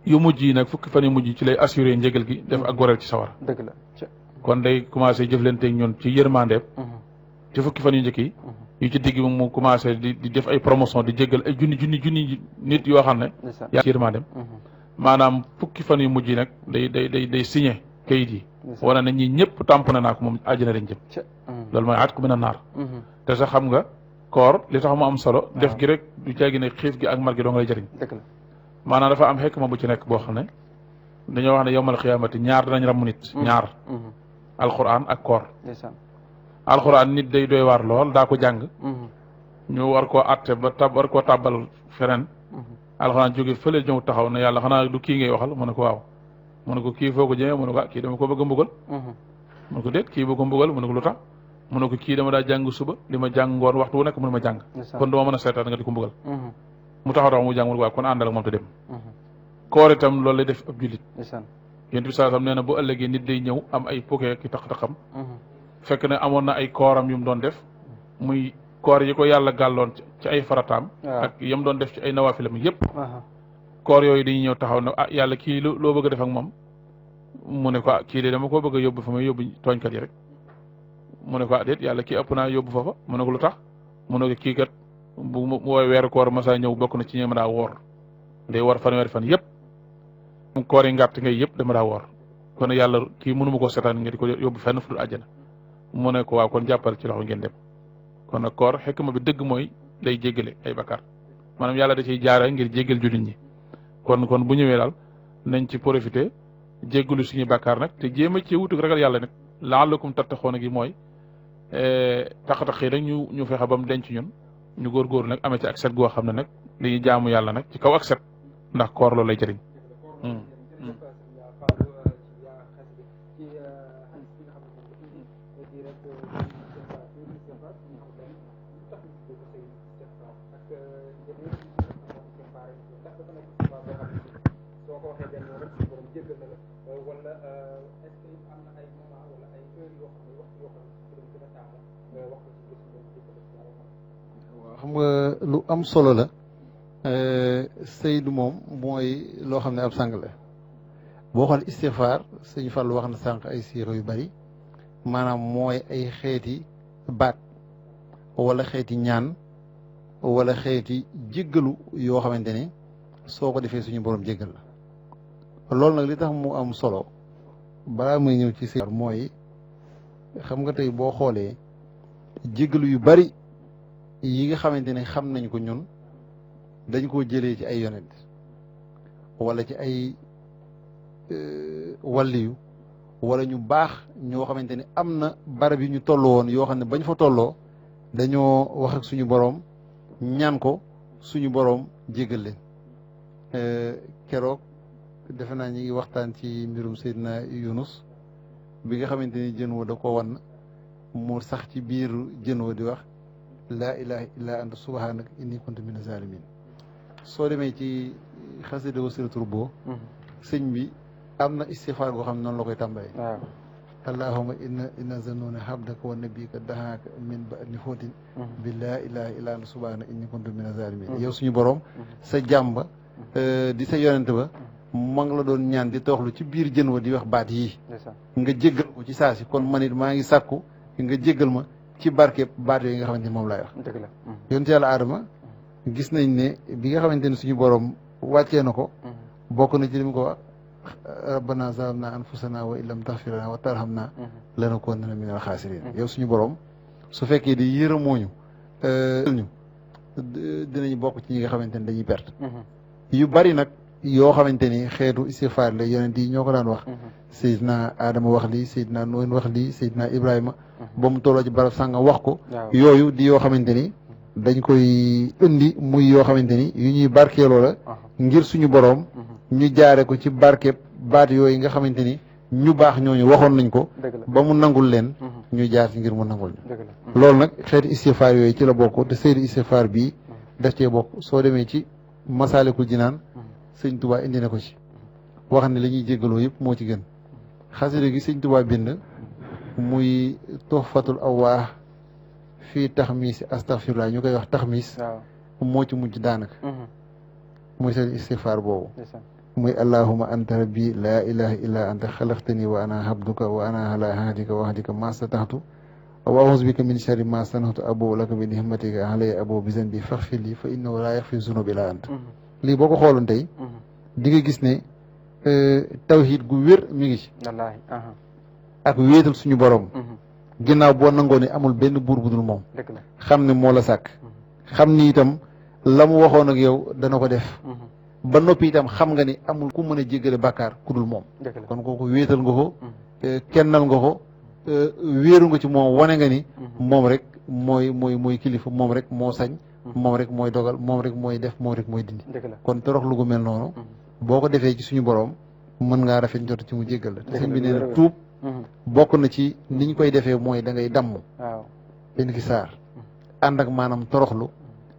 yu mujj yi nag fukki fan yu mujj ci lay assuré njëgal gi def ak goreel ci sawar dëgg la kon day commencé jëflante ak ñun ci yërmandeem ci fukki fan yu njëkk yi yu ci digg bi mu commencé di def ay promotion di jéggal ay junni nit yoo xam ne yaa ci yërmandeem maanaam fukki fan yu mujj yi nag day signé kayit yi wane na ñi ñëpp tamponné naa ko moom àjjana lañ jëm loolu mooy at ku mën a naar te sax xam nga koor li tax mu am solo def gi rek du caagi ne xiif gi ak mar gi doo nga lay jëriñ maanaam dafa am xekk ma bu ci nekk boo xam ne dañoo wax ne yowmal xiyaamati ñaar dinañ ramm nit ñaar alquran ak koor alquran nit day doy waar lool daa ko jàng ñu war koo atte ba war koo tàbbal feneen alquran jóge fële ñëw taxaw ne yàlla xanaa du kii ngay waxal mu ne ko waaw mu ne ko kii foo ko jëmee mu ne ko kii dama ko bëgg a mbugal mu ne ko déet kii bëgg ko mbugal mu ne ko lu tax mu ne ko kii dama daa jàng suba li ma jàng ngoon waxtu wu nekk mu ne ma jàng kon dama mën a seetaan nga di ko mbugal mu taxaw mu jàng mu ne ko waaw kon àndal ak moom te dem koor itam loolu lay def ab jullit yonent bi saa sam nee na bu ëllëgee nit day ñëw am ay pokee ki tax-taxam fekk ne amoon na ay kooram yu mu doon def muy koor yi ko yàlla gàlloon ci ay farataam ak yam doon def ci ay nawaafilam yëpp koor yooyu dañuy ñëw taxaw ne ah yàlla kii loo bëgg a def ak moom mu ne ko kii de dama koo bëgg a yóbbu fa may yóbbu tooñkat yi rek mu ne ko déet yàlla kii ëpp naa yóbbu foofa mu ne ko lu tax mu ne ko kii kat bu mu woowee weeru koor masa ñëw bokk na ci ñoom daa woor day war fanweeri fan yëpp koor yi ngàtt ngay yëpp dama daa woor kon yàlla kii mënu ma ko seetaan nga di ko yóbbu fenn fu dul àjjana mu ne ko waaw kon jàppal ci loxo ngeen dem kon nag koor xikma bi dëgg mooy day jéggale ay bakkaar maanaam yàlla da ciy jaare ngir jéggal jullit ñi kon bu ñëwee daal nañ ci profité jéggalu suñu bakkaar nag te jéem a ci wutuk ragal yàlla nag la'allakum tattaquuna gi mooy tax-tax yi rek ñu fexe ba mu denc ñun ñu góorgóorlu nag amee ci ak set goo xam ne nag dañuy jaamu yàlla nag ci kaw ak set ndax koor loolu lay jëriñ xam nga lu am solo la Seydou moom mooy loo xam ne ab sang la boo xool istighfar sëñ Fall wax na sànq ay siiro yu bari maanaam mooy ay xeeti baat wala xeeti ñaan wala xeeti jéggalu yoo xamante ne soo ko defee suñu borom jéggal la loolu nag li tax mu am solo balaa muy ñëw ci siiro mooy xam nga tey boo xoolee jéggalu yu bari yi nga xamante ne xam nañ ko ñun dañ koo jëlee ci ay yonent wala ci ay wàlliyu wala ñu baax ñoo xamante ne am na barab yi ñu toll woon yoo xam ne bañ fa tolloo dañoo wax ak suñu boroom ñaan ko suñu boroom jégal leen. Keroog defe naa ñi ngi waxtaan ci mbirum Seydina Yunus bi nga xamante ni jën wa da ko wan mu sax ci biir jën wa di wax laa ilaha illa anta subhanaka inni kuntu mina zalimin. soo demee ci xasida Wasiratul Rubo sëñ bi am na istifaar goo xam ne noonu la koy tàmbalee. waaw allahumma inna zannuuna habdaka wa nabiyika dahaaka min ba'di footin bi laa ilaha illa anta subhanaka inni kuntu mina zalimin. yow suñu borom sa jàmba di sa yonent ba ma ngi la doon ñaan di tooxlu ci biir jën wa di wax baat yii nga jéggal ko ci saa si kon man it maa ngi sàkku nga jéggal ma ci barkeeb baat yooyu nga xamante ni moom laay wax. dëgg la yonent yàlla Aadama gis nañ ne bi nga xamante ni suñu borom wàccee na ko bokk na ci li mu ko wax rabbana zalamna anfusana wa illam taghfir lana wa tarhamna lanakunanna minal khasirin. yow suñu borom su fekkee di yërëmooñu ñu dinañ bokk ci ñi nga xamante ni dañuy perte. yu bari nag yoo xamante ni xeetu istighfar la yonent yi ñoo ko daan wax. Seydina Adama wax lii Seydina Nooyin wax lii Seydina Ibrahima ba mu tolloo ci barab sànga wax ko. yooyu di yoo xamante ni dañ koy indi muy yoo xamante ni yu ñuy barkeeloo la ngir suñu boroom ñu jaare ko ci barkeeb baat yooyu nga xamante ni ñu baax ñooñu waxoon nañ ko ba mu nangul leen ñu jaar ci ngir mu nangul ñu loolu nag xeeti istighfar yooyu ci la bokk te seydi istighfar bii daf cee bokk soo demee ci Masaalikul Jinaan sëñ Tuubaa indi na ko ci wax ne li ñuy jéggaloo yëpp moo ci gën xasida gi sëñ Tuubaa bind muy Tuhfatul Awwaa fii taxmiis astaghfirullah ñu koy wax taxmiis moo ci mujj daanaka muy seen istighfar boobu muy allahumma anta rabbi laa ilaha illa anta xalaqtani wa ana habduka wa ana ala ahdika wa ahdika ma stata'tu wa a'uuzu bika min sharri ma sana'tu abu'u laka bi ni'matika alayya abu'u bi zanbi faghfir li fa innahu laa yaghfiru zunuba illa anta. lii boo ko xooloon tey di nga gis ne tawhid gu wér mi ngi ci ak wéetal suñu borom ginnaaw boo nangoo ne amul benn buur bu dul moom xam ne moo la sàkk xam ni itam la mu waxoon ak yow dana ko def ba noppi itam xam nga ni amul ku mën a jéggale bàkkaar ku dul moom kon kooku wéetal nga ko kennal nga ko wéeru nga ci moom wane nga ni moom rek mooy kilifa moom rek moo sañ moom rek mooy dogal moom rek mooy def moom rek mooy dindi kon torox lu gu mel noonu boo ko defee ci suñu borom mën ngaa rafet njort ci mu jéggal la te sëñ bi nee na tuub bokk na ci niñ koy defee mooy da ngay damm benn ki saar ànd ak maanaam toroxlu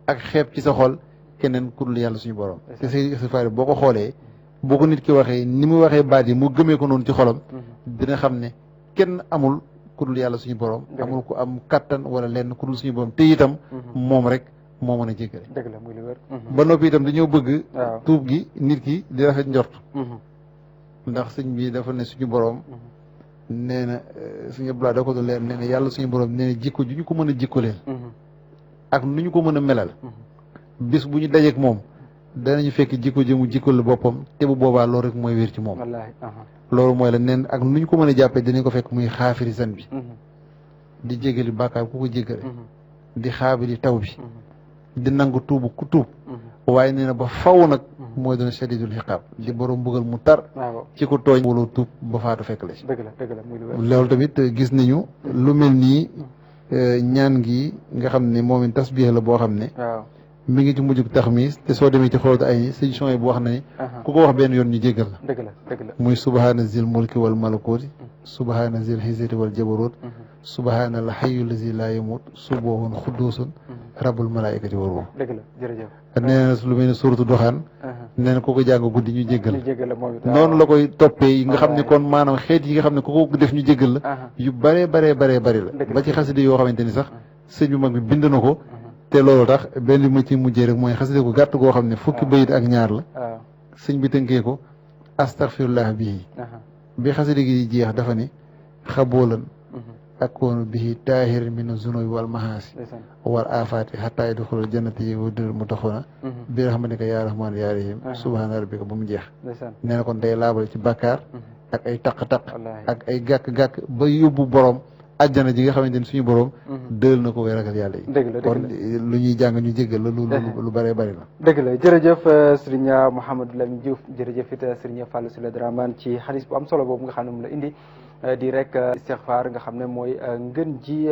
ak xeeb ci sa xol keneen ku dul yàlla suñu borom te say istighfar boo ko xoolee boo ko nit ki waxee ni mu waxee baat yi mu gëmee ko noonu ci xolam dina xam ne kenn amul ku dul yàlla suñu borom amul ku am kattan wala lenn ku dul suñu borom te itam moom rek moo mën a jéggale ba noppi itam dañoo bëgg tuub gi nit ki di rafet njort ndax sëñ bi dafa ne suñu borom nee na suñu blaa da ko doon leer nee na yàlla suñu borom nee na jikko ju ñu ko mën a jikkoleel ak nu ñu ko mën a melal bis bu ñu dajeek moom danañu fekk jikko jëmu jikkol boppam te bu boobaa loolu rek mooy wér ci moom loolu mooy la neen ak nu ñu ko mën a jàppee danañ ko fekk muy xaafiri san bi di jégali bàkkaar ku ko jégale di xaabiri taw bi di nangu tuubu ku tuub waaye nee na ba faw nag mooy doon shadidul xiqaab di borom mbugal mu tar ci ko tooñ wala tuub ba faatu fekk la ci loolu tamit gis nañu lu mel nii ñaan gi nga xam ne moom it tasbiix la boo xam ne mi ngi ci mujjug taxmiis te soo demee ci xoolatu ay sëñ son yi bu wax na ni ku ko wax benn yoon ñu jéggal la muy subhaana zil mulki wal malakuuti subhaana zil xisati wal jabaruut subhaana al xayu lazi laa yamut subuhun xudduusun rabbul malaikati war ruux nee na lu mel ne suuratu doxaan nee na ku ko jàng guddi ñu jéggal la noonu la koy toppee yi nga xam ne kon maanaam xeet yi nga xam ne ku ko def ñu jéggal la yu bëree bari la ba ci xasida yoo xamante ni sax sëñ bu mag bi bind na ko te loolu tax benn mu ci mujjee rek mooy xasida ko gàtt goo xam ne fukki bayit ak ñaar la sëñ bi tënkee ko astaghfirullah bii bi xasida gi jeex dafa ne xaboolan akoonu bihi taahir min zunubi wal mahaasi wal afaati xataa yadxulul jannati yi wa dul mutaxuna bi rahmatika yaa rahmaan yaa rahim subhaana rabbika ba mu jeex nee na kon day laabal ci bàkkaar ak ay taq-taq ak ay gàkk-gàkk ba yóbbu borom ajjana ji nga xamante ni suñu borom dël na ko way ragal yàlla yi kon lu ñuy jàng ñu jéggal la lu bëree bëri la dëgg la jërëjëf Serigne Mouhamadou Lamine Diouf jërëjëf it Serigne Fallou Sylla Dramane ci xadis bu am solo boobu nga xam ne mu la indi di rek istighfar nga xam ne mooy ngën ji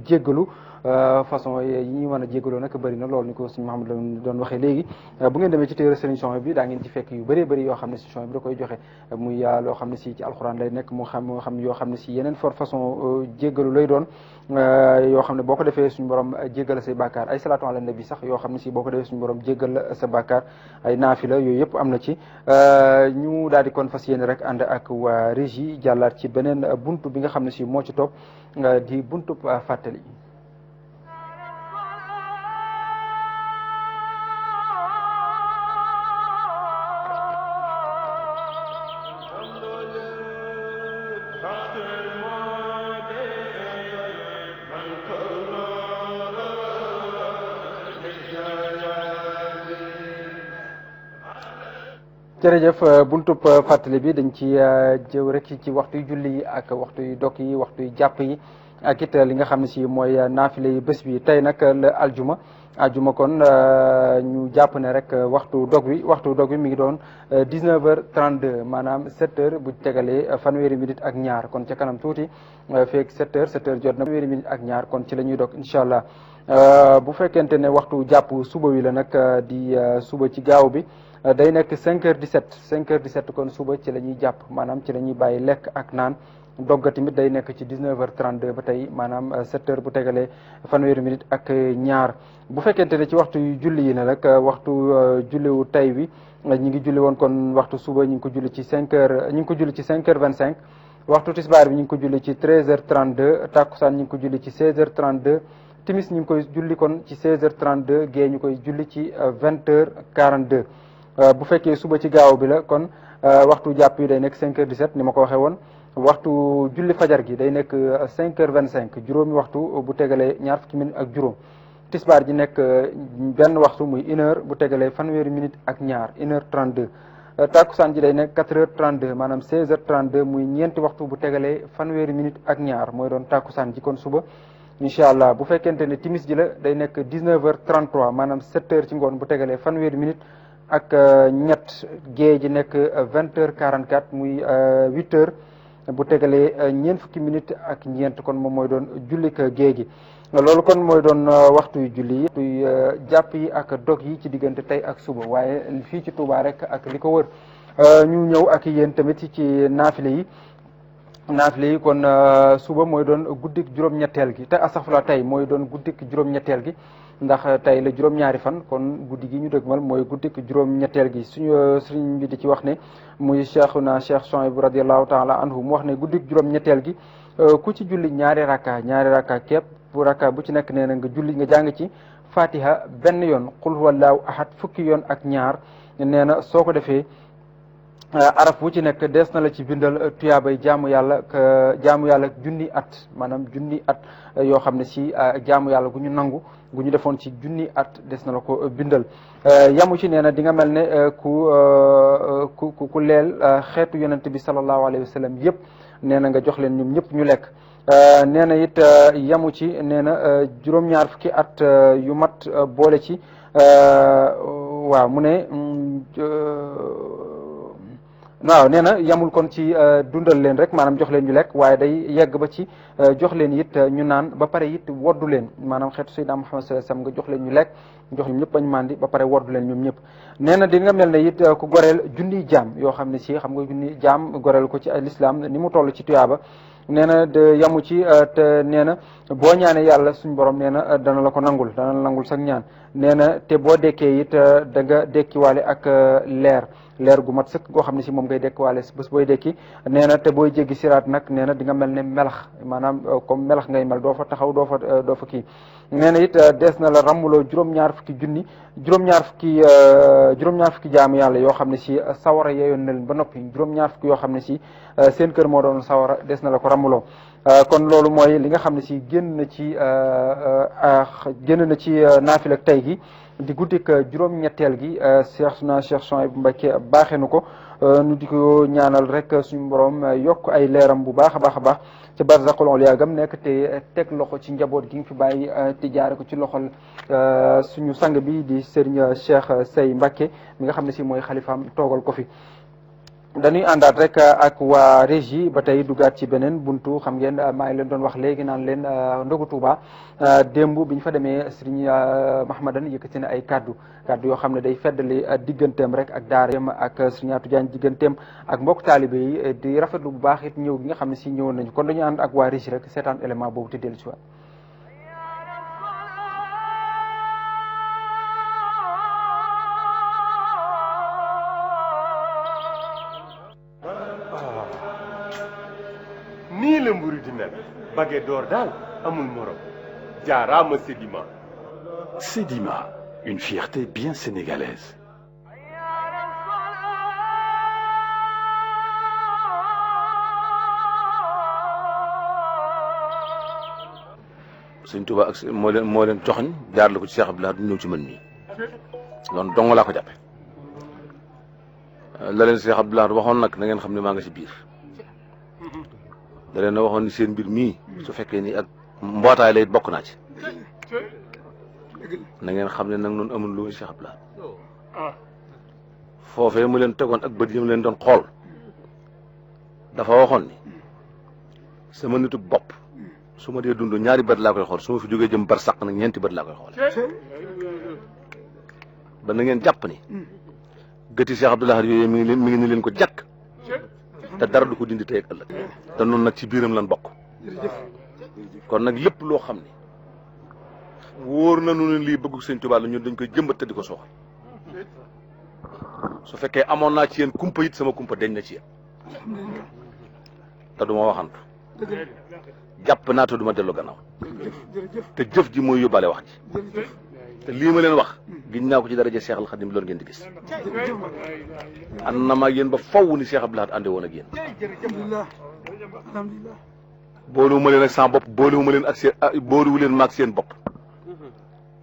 jéggalu façon yi ñuy mën a jégaloo nag bëri na loolu ni ko suñu Mouhamed doon waxee léegi bu ngeen demee ci téere Serigne Souhaïbou bi daa ngeen ci fekk yu bëree bëri yoo xam ne si Souhaïbou bi da koy joxe muy loo xam ne si ci alxuraan lay nekk moo xam yoo xam ne si yeneen façon jégalu lay doon yoo xam ne boo ko defee suñu borom jéggal say bàkkaar ay salaatu ala nabi sax yoo xam ne si boo ko defee suñu borom jéggal sa bàkkaar ay naafila yooyu yëpp am na ci ñu daal di kon fas yéene rek ànd ak waa régie jàllaat ci beneen buntu bi nga xam ne si moo ci topp di buntu fàttali. jërëjëf buntub fàttali bi dañ ci jëw rek ci waxtu yu julli yi ak waxtu yu dog yi waxtu yu jàpp yi ak it li nga xam ne si mooy naafile yi bés bi tey nag la aljuma kon ñu jàpp ne rek waxtu dog wi mi ngi doon 19h32 maanaam 7h bu tegalee fanweeri minute ak ñaar kon ca kanam tuuti feeg 7h jot na fanweeri minute ak ñaar kon ci la ñuy dog incha allah bu fekkente ne waxtu jàpp suba wi la nag di suba ci gaaw bi day nekk 5h17 kon suba ci la ñuy jàpp maanaam ci la ñuy bàyyi lekk ak naan dogga tamit day nekk ci 19h32 ba tey maanaam 7h bu tegalee fanweeri minute ak ñaar bu fekkente ne ci waxtu yu julli yi ne nag waxtu julliwu tey bi ñi ngi julli woon kon waxtu suba ñi ngi ko julli ci 5h25 waxtu tisbaar bi ñi ngi ko julli ci 13h32 takkusaan ñi ngi ko julli ci 16h32 timis ñi ngi koy julli kon ci 16h32 gée ñu koy julli ci 20h42 bu fekkee suba ci gaaw bi la kon waxtu jàpp yi day nekk 5h17 ni ma ko waxee woon waxtu julli fajar gi day nekk 5h25 juróomi waxtu bu tegalee ñaar fukki minute ak juróom tisbaar ji nekk benn waxtu muy 1h bu tegalee fanweeri minute ak ñaar 1h32 takkusaan ji day nekk 4h32 maanaam 16h32 muy ñeenti waxtu bu tegalee fanweeri minute ak ñaar mooy doon takkusaan ji kon suba incha allah bu fekkente ne timis ji la day nekk 19h33 maanaam 7h ci ngoon bu tegalee fanweeri minute ak ñett gée ji nekk 20h44 muy 8h bu tegalee ñeent fukki minute ak ñeent kon moom mooy doon jullik gée gi loolu kon mooy doon waxtu yu julli yi jàpp yi ak dog yi ci diggante tey ak suba waaye fii ci Touba rek ak li ko wër ñu ñëw ak yéen tamit ci naafile yi kon suba mooy doon guddik juróom-ñetteel gi te astaghfirullah tey mooy doon guddik juróom-ñetteel gi ndax tey la juróom-ñaari fan kon guddi gi ñu dëgmal mooy guddik juróom-ñetteel gi suñu sëriñ bi di ci wax ne muy Cheikhuna Cheikh Souhaïbou radiyallahu taala anhu mu wax ne guddik juróom-ñetteel gi ku ci julli ñaari rakka képp bu rakka bu ci nekk nee na nga julli nga jàng ci fatiha benn yoon qul huwallahu ahad fukki yoon ak ñaar nee na soo ko defee araf bu ci nekk dees na la ci bindal tuyaabay jaamu yàlla junni at maanaam junni at yoo xam ne si jaamu yàlla gu ñu nangu gu ñu defoon ci junni at des na la ko bindal yamu ci nee na di nga mel ne ku leel xeetu yonent bi sallallahu alayhi wa sallam yëpp nee na nga jox leen ñoom ñëpp ñu lekk nee na it yamu ci nee na juróom-ñaar fukki at yu mat boole ci waaw mu ne waaw nee na yamul kon ci dundal leen rek maanaam jox leen ñu lekk waaye day yegg ba ci jox leen it ñu naan ba pare it woddu leen maanaam xeetu Sayyidina Muhammad sallallahu alayhi wasallam nga jox leen ñu lekk jox ñoom ñëpp bañ mandi ba pare woddu leen ñoom ñëpp nee na di nga mel ne it ku goreel junniy jaam yoo xam ne si xam nga junniy jaam goreel ko ci l'islam ni mu toll ci tuyaaba nee na de yamu ci te nee na boo ñaanee yàlla suñ borom nee na dana la ko nangul sax ñaan nee na te boo dekkee it da nga dekkiwaale ak leer gu mat sëkk goo xam ne si moom ngay dekkiwaale bés booy dekki nee na te booy jéggi siraat nag nee na di nga mel ne melax maanaam comme melax ngay mel doo fa taxaw doo fa kii nee na it dees na la ràmmuloo juróom-ñaar fukki jaamu yàlla yoo xam ne si sawara yeyoon na leen ba noppi juróom-ñaar fukki yoo xam ne si seen kër moo doon sawara des na la ko ràmmuloo kon loolu mooy li nga xam ne si génn na ci naafila ak tey gi di guddik juróom-ñetteel gi Cheikh Souhaïbou Mbacké baaxee nu ko nu di ko ñaanal rek suñu borom yokk ay leeram bu baax a baax ci barzaqul ulya gam nekk te teg loxo ci njaboot gi nga fi bàyyi te jaare ko ci loxol suñu sang bi di Serigne Cheikh Sey Mbacké mi nga xam ne si mooy xalifaam toogal ko fi dañuy àndaat rek ak waa régie ba tey dugaat ci beneen buntu xam ngeen maa ngi leen doon wax léegi naan leen ndogu Touba démb bi ñu fa demee Serigne Mahmadan yëkkati na ay kaddu yoo xam ne day feddali digganteem rek ak daara ak Serigne Atou Diagne digganteem ak mbokk taalibe yi di rafetlu bu baax it ñëw gi nga xam ne si ñëwoon nañu kon dañu ànd ak waa régie rek seetaan élément boobu te dellu si waat. nii la mburu di mel baguette d'or daal amul morom jaaraama Sedima. Sedima, une fierté bien sénégalaise. Sëñ Tuubaa ak moo leen joxoñ jaar la ko ci Cheikh Abdoulaye du ñëw ci man mii loolu dong laa ko jàppe la leen Cheikh Abdoulaye waxoon nag na ngeen xam ne maa nga ci biir da leen a waxoon ni seen mbir mii su fekkee ni ak mbootaay lay bokk naa ci na ngeen xam ne nag noonu amul lu Cheikh Abdoulaye foofee mu leen tegoon ak bët yi mu leen doon xool dafa waxoon ni sama nitu bopp su ma dee dund ñaari bët laa koy xool su ma fi jógee jëm bar sàq nag ñeenti bët laa koy xool ba na ngeen jàpp ni gëti Cheikh Abdoulaye yooyu mi ngi ni leen ko jàkk te dara du ko dindi tey ak ëllëg te noonu nag ci biiram lan bokk kon nag lépp loo xam ne wóor na nu ne lii bëggu Sëñ Tuubaa la ñun dañ koy jëmbat te di ko soxal su fekkee amoon naa ci yéen kumpa it sama kumpa deñ na ci yéen te du ma waxantu jàpp naa te du ma dellu gannaaw te jëf ji mooy yóbbaale wax ji te lii ma leen wax giñ naa ko ci daraja Cheikh al Khadim loolu ngeen di gis ànd na ma ak yéen ba faw ni Cheikh Abdoulaye ànde woon ak yéen boolewuma leen ak sama bopp boolewuma leen ak seen boolewu leen ma ak seen bopp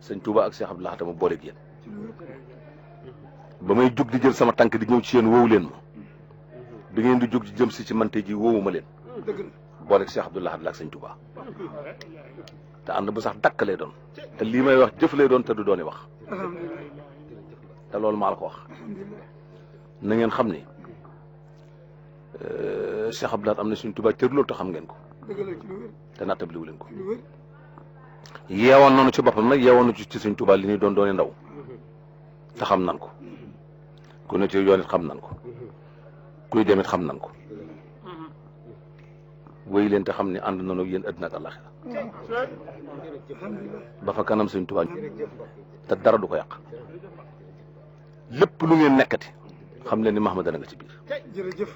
Sëñ Touba ak Cheikh Abdoulaye dama boole ak yéen ba may jug di jël sama tànk di ñëw ci yéen woowu leen ma bi ngeen di jug di jëm si ci mante ji woowu ma leen boole ak Cheikh Abdoulaye la ak Sëñ Touba te ànd bu sax dakk lay doon te lii may wax jëf lay doon te du dooni wax te loolu maa la ko wax na ngeen xam ni Cheikh Abdoulaye am na Sëñ Touba cër loolu te xam ngeen ko te nattabliwu leen ko yeewoon nañu ci boppam nag yeewoon na ci Sëñ Touba li ñuy doon dooni ndaw te xam nan ko ku ne ci yoon it xam nan ko kuy demit xam nan ko wéy leen te xam ne ànd nañu ak yéen àddina ak àllaxira ba fa kanam Sëñ Tuubaa te dara du ko yàq lépp lu ngeen nekkati xam leen ni Mahmadana nga ci biir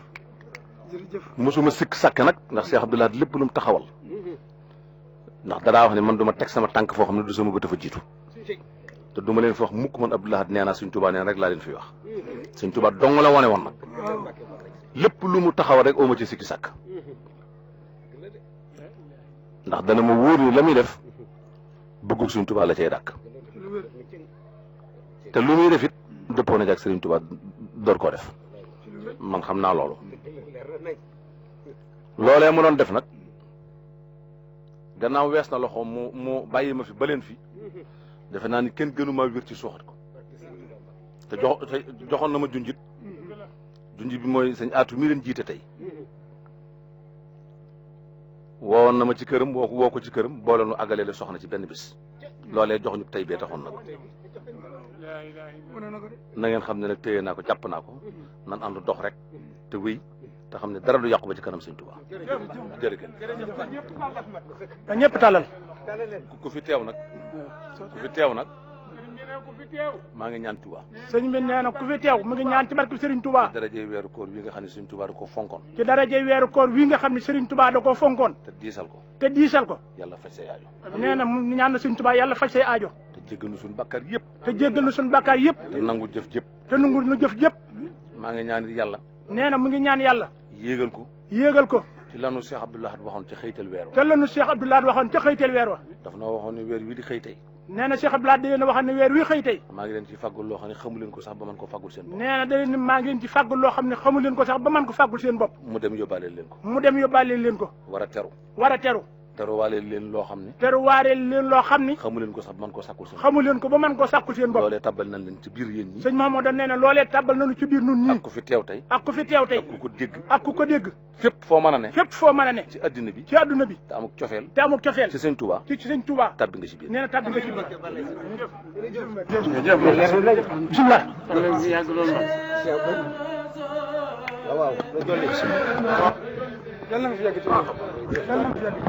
mosuma sikk sàkk nag ndax Cheikh Abdoulaye lépp lu mu taxawal ndax daraa wax ne man duma teg sama tànk foo xam ne du sama bët fa jiitu te duma leen fi wax mukk man Abdoulaye nee naa Sëñ Tuubaa neen rek laa leen fi wax Sëñ Tuubaa dong la wane woon nag lépp lu mu taxawal rek ooma ci sikki sàkk ndax dana ma wóor ni la muy def bëggug Sëñ Tuubaa la cay dàkk te lu muy def it dëppoo na ak Sëriñ Tuubaa door koo def man xam naa loolu loolee mu doon def nag gannaaw wees na loxo mu bàyyi ma fi ba leen fi defe naa ni kenn gënuma wér ci suuxat ko te joxoon na ma junjit junjit bi mooy Sëñ Aatu mi leen jiite tey woowoon na ma ci këram woo ko ci këram boole nu àggalee la soxna ci benn bis loolee jox ñu tey bee taxoon na ko na ngeen xam ne nag téye naa ko jàpp naa ko nan ànd dox rek te wéy te xam ne dara du yàqu ba ci kanam Sëñ Tuubaa jërëjëf. ñëpp tàllal. ku fi teew nag maa ngi ñaan Tuubaa. sëñ bi nee na ku fi teew mu ngi ñaan ci barke Serigne Touba. ci darajey weeru koor wi nga xam ne Serigne Touba da koo fonkoon. ci darajey weeru koor wi nga xam ne Serigne Touba da koo fonkoon. te diisal ko. yàlla faj say aajo. nee na mu ñaan na Serigne Touba yàlla faj say aajo. te jéggal nu suñu bàkkaar yëpp. te nangu jëf jëpp. maa ngi ñaan yàlla. nee na mu ngi ñaan yàlla. yéegal ko. ci lanu Cheikh Abdoulaye waxoon ca xëytal weer wa. daf na waxoon ne weer wi di xëy tey. nee na Cheikh Abdoulaye da leen waxoon ne weer wi xëy tey. maa ngi leen ci fàggul loo xam ne xamu leen ko sax ba man ko fàggul seen bopp. nee na da leen maa ngi leen ci fàggul loo xam ne xamu leen ko sax ba man ko fàggul seen bopp. mu dem yóbbaale leen ko. war a teru. teruwaale leen loo xam ne teruwaale leen loo xam ni xamu leen ko sax man koo sàkkul seen xamu leen ko ba mën koo sàkkul seen bopp loolee tabbal nañ leen ci biir yéen ñi sëñ Mahmoudan nee na loolee tabbal nañu ci biir nun ñii ak ku fi teew tey ak ku fi teew tey ak ku ko dégg ak ku ko dégg fépp foo mën a ne fépp foo mën a ne ci addina bi ci adduna bi te amuk cofeel te amuk cofeel ci sëñ Touba ci sëñ Touba tabbi nga ci biir nee na tabbi nga ci biir bismillah waaw yàlla na fi yàgg ci yàlla na fi yàgg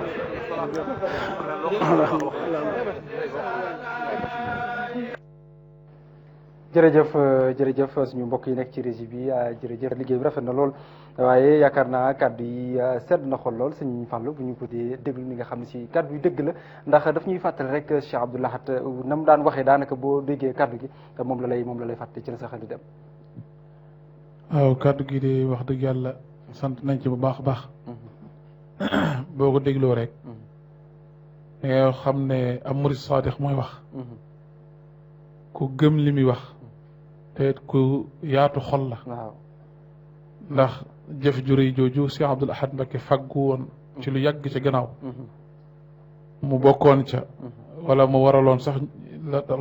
jërëjëf suñu mbokk yi nekk ci régie bi jërëjëf liggéey bi rafet na lool waaye yaakaar naa kàddu yi sedd na xol lool sëñ Fallou bu ñu ko dee déglu ni nga xam ne si kàddu yi dëgg la ndax daf ñuy fàttali rek Cheikh Abdou Lahad na mu daan waxee daanaka boo déggee kàddu gi moom la lay fàttali ci la sa xel di dem. waaw kàddu gi de wax dëgg yàlla sant nañ ci bu baax a baax boo ko dégloo rek da ngay xam ne am murid saadix mooy wax ku gëm li muy wax te ku yaatu xol la ndax jëf ju rëy jooju Cheikh Abdoul Ahad Mbacké faggu woon ci lu yàgg ca gannaaw mu bokkoon ca wala mu waraloon sax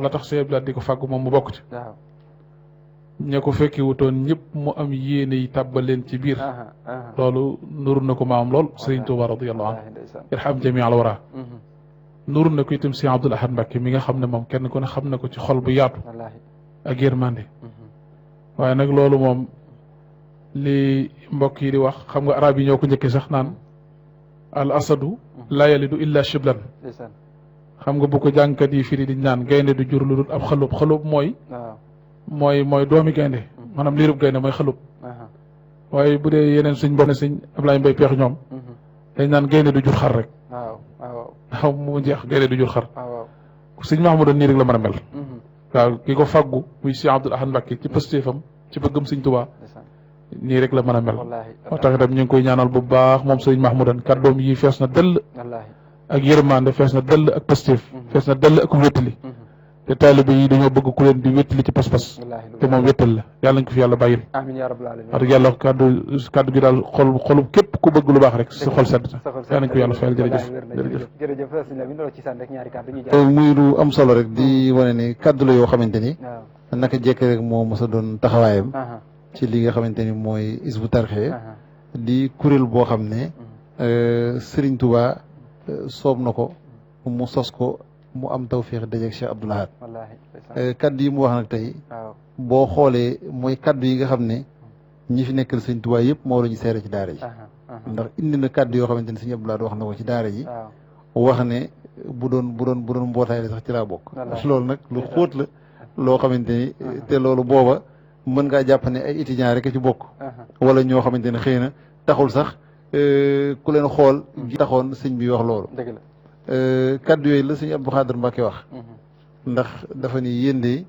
la tax Cheikh Abdoul Ahad di ko faggu moom mu bokk ca ña ko fekki wutoon ñëpp mu am yéene yi tàbbal leen ci biir loolu nuru na ko maam lool Serigne Touba radiyallahu anhu irham jami al wara nuru na ko itam Cheikh Abdoul Ahad Mbacké mi nga xam ne moom kenn ku ne xam na ko ci xol bu yaatu ak yërmande waaye nag loolu moom li mbokk yi di wax xam nga arab yi ñoo ko njëkkee sax naan al asadu la yalidu illa shiblan xam nga bu ko jàngkat yi firi di naan gaynde du jur lu dul ab xalub mooy doomi gaynde maanaam liirub gaynde mooy xalub waaye bu dee yeneen suñ bopp ne suñ Ablaye Mbaye peex ñoom dañ naan gaynde du jur xar rek waaw mu jeex gaynde du jur xar suñ Mahmoudan nii rek la mën a mel waaw ki ko faggu muy Cheikh Abdoul Ahad Mbacké ci pëstéefam ci bëggam sëñ Tuubaa nii rek la mën a mel moo tax itam ñu ngi koy ñaanal bu baax moom sëñ Mahmoudan kàddoom yi fees na dell ak yërmande fees na dell ak pëstéef fees na dell ak wéttali te taalibe yi dañoo bëgg ku leen di wéttali ci pas-pas te moom wéttal la yàlla nañ ko fi yàlla bàyyil amiin yaa rabbal aalamiin wax dëgg yàlla kàddu gi daal xolub képp ku bëgg lu baax rek sa xol sedd yàlla nañ ko yàlla fayal jërëjëf muy lu am solo rek di wane ne kàddu la yoo xamante ni naka jekk rek moo mos a doon taxawaayam ci li nga xamante ni mooy Hizbut Tarqiyyah di kuréel boo xam ne Serigne Touba soob na ko mu sos ko mu am tawfiix dajeeg Cheikh Abdoul Ahad kaddu yi mu wax nag tey boo xoolee mooy kaddu yi nga xam ne ñi fi nekkal Sëñ Tuubaa yëpp moo la ñu seere ci daara ji ndax indi na kaddu yoo xamante ne Sëñ Abdoul Ahad wax na ko ci daara ji wax ne bu doon mbootaay la sax ci laa bokk loolu nag lu xóot la loo xamante ni te loolu booba mën ngaa jàpp ne ay étudiants rek a ci bokk wala ñoo xamante ne xëy na taxul sax ku leen xool gi taxoon sëñ bi wax loolu kaddu yooyu la sëñ Abdou Khadr Mbacké wax ndax dafa ni yéen de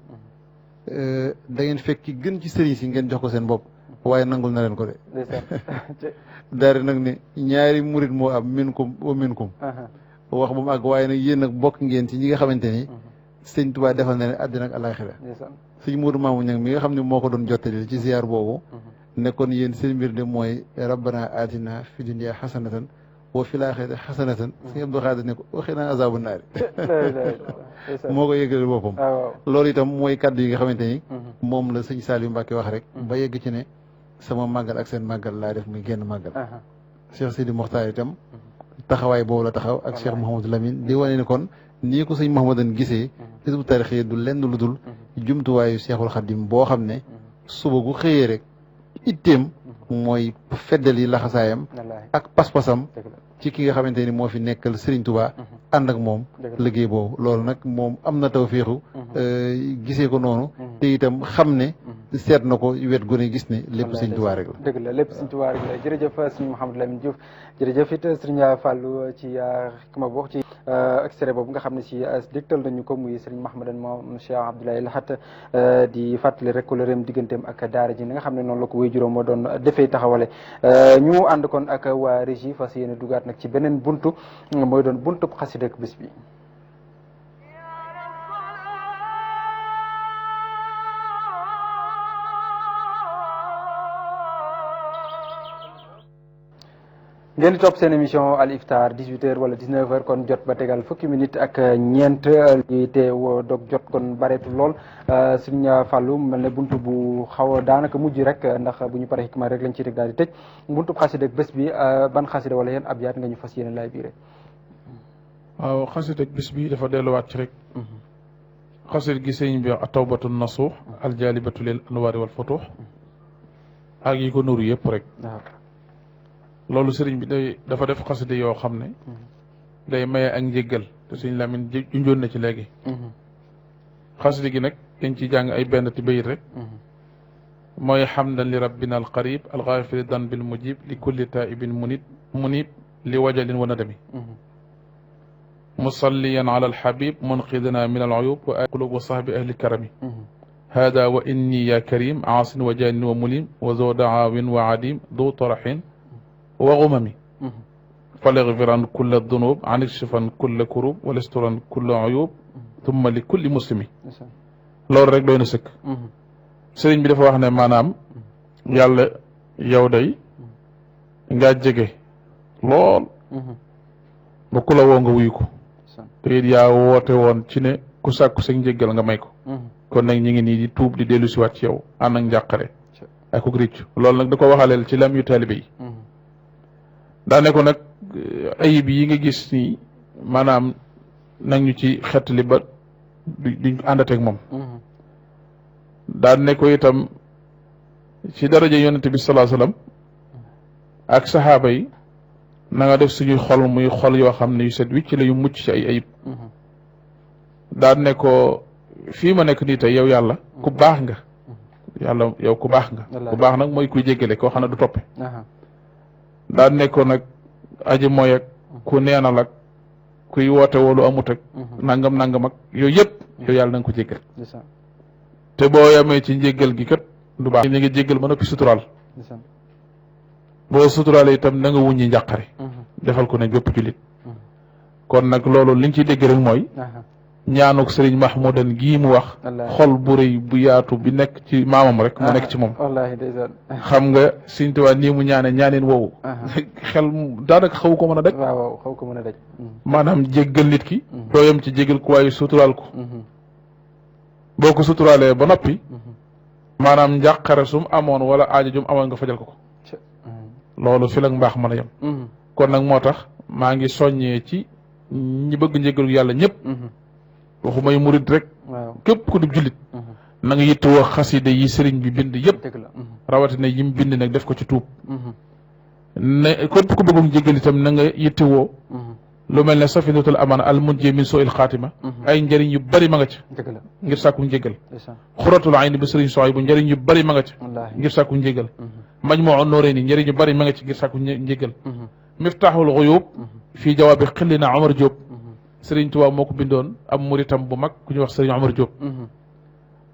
da ngeen fekk ki gën ci sëriñ si ngeen jox ko seen bopp waaye nangul na leen ko de daal nag ne ñaari murit moo am minkum wa minkum wax ba mu àgg waaye nag yéen nag bokk ngeen ci ñi nga xamante ni sëñ Tuubaa defal na ne àddina ak alaxira sëñ Moodu Maamu Ñang mi nga xam ne moo ko doon jottali ci ziar boobu nekkoon yéen seen mbir de mooy rabbana atina fi dunya xasanatan wa fil aaxirati xasanatan sëñ Abdou Khadr ne ko waxinaa azaabu naari moo ko yëgale boppam loolu itam mooy kaddu yi nga xamante ni moom la sëñ Saliou Mbacké wax rek ba yegg ci ne sama màggal ak seen màggal laa def muy génn màggal Cheikh Sidi Mokhtar itam taxawaay boobu la taxaw ak Cheikh Mouhamadou Lamine di wane ni kon nii ko sëñ Mahmoudan gisee Hizbut Tarqiyyah du lenn lu dul jumtuwaayu Cheikhul Khadim boo xam ne suba gu xëyee rek itteem mooy feddal yi laxasaayam ak pas-pasam ci ki nga xamante ni moo fi nekkal Serigne Touba ànd ak moom liggéey boobu loolu nag moom am na tawféexu gisee ko noonu te itam xam ne seet na ko wet gu ne gis ne lépp Serigne Touba rek la dëgg la lépp Serigne Touba rek la jërëjëf Serigne Mouhamadou Lamine Diouf jërëjëf it Serigne Fallou ci xikma boobu ci extrait boobu nga xam ne si dégtal nañu ko muy Serigne Mahmoudan moom Cheikh Abdoul Ahad di fàttali rek ko lëreem digganteem ak daara ji nga xam ne noonu la ko wéy juróom moo doon defee taxawale ñu ànd kon ak waa régie fas yéene dugaat nag ci beneen buntu mooy doon buntu xasida ak bis bi ngeen di topp seen émission Al Iftar 18h wala 19h kon jot ba tegal fukki minutes ak ñeent li teew dog jot kon bareetul lool Serigne Fallou mel ne buntu bu xaw a daanaka mujj rek ndax bu ñu paree xikma rek lañ ciy teg daal di tëj buntu xasida bés bi ban xasida wala yéen abyaat nga ñu fas yéene laay biire. waaw xasida bés bi dafa delluwaat ci rek. xasida gi sëñ bi at-tawbatu nasuux aljalibatu lil anwaari wal futuux ak yi ko nuru yëpp rek. loolu sëriñ bi dafa def xasida yoo xam ne day maye ak njéggal te sëñ Lamin junjoon na ci léegi xasida gi nag dañ ci jàng ay benn ti bayit rek mooy xamdan li rabbina al qarib al ghafiri dan bil mujib li kulli taibin munib li wajalin wa nadami musalliyan ala al habib munqidana min al uyub wa ay qulub wa sahbi ahli karami hada wa inni ya karim aasin wa janin wa mulim wa zo daawin wa adim du taraxin وغممي فليغفرن كل الذنوب عن اكشفن كل كروب ولسترن كل عيوب ثم لكل مسلم loolu rek doy na sëkk sëriñ bi dafa wax ne maanaam yàlla yow day ngaa jege lool ba ku la woo nga wuyu ko te it yaa woote woon ci ne ku sàkku sa njéggal nga may ko kon nag ñu ngi nii di tuub di dellu siwaat ci yow ànd ak njàqare ak ku ricc loolu nag da ko waxaleel ci lam yu taalibe yi daane ko nag ayib yi nga gis nii maanaam nag ñu ci xettali ba duñ àndateeg moom daan ne ko itam ci daraja yonente bi salaa sallam ak saxaaba yi na nga def suñuy xol muy xol yoo xam ne yu set wicc la yu mucc ci ay ayib daan ne ko fii ma nekk nii tey yow yàlla ku baax nga yàlla yow ku baax nga ku baax nag mooy kuy jéggale koo xam ne du toppe daan ne ko nag aji mooy ak ku neenal ak kuy woote woolu amut ak nangam ak yooyu yëpp yow yàlla na nga ko jéggal te boo yamee ci njéggal gi kat du baax ñu ngi jéggal ba noppi suturaal boo suturaale itam na nga wuññi njàqare defal ko ne bépp jullit kon nag loolu liñ ciy dégg rek mooy ñaanuk sëriñ Mahmoudan gii mu wax xol bu rëy bu yaatu bi nekk ci maamam rek mu nekk ci moom xam nga Sëriñ Tuubaa nii mu ñaaneen woowu xel daanaka xaw ko mën a daj waaw xaw ko mën a daj maanaam jéggal nit ki dooyam ci jéggal ko waaye suturaal ko boo ko suturaalee ba noppi maanaam njàqare sum amoon wala aajo jum amoon nga fajal ko loolu fi la mbaax mën a yem kon nag moo tax maa ngi soññee ci ñi bëgg njéggalu yàlla ñëpp waxuma yu murid rek képp ku di jullit na nga yittewoo xasida yi sëriñ bi bind yëpp rawatina yim bind nag def ko ci tuub ne képp ku bëggum jéggal itam na nga yittewoo lu mel ne safinatul amaan al munji min soo il xaatima ay njëriñ yu bari ma nga ca ngir sàkku njéggal xuratul ayni bi sëriñ soxay bu njëriñ yu bari ma nga ca ngir sàkku njéggal majmuun nooreeni njëriñ yu bari ma nga ci ngir sàkku njéggal miftaaxul xuyub fii jawaabi xillina Omar Diop Sëriñ Tuubaa moo ko bindoon am muritam bu mag ku ñuy wax Sëriñ Omar Diop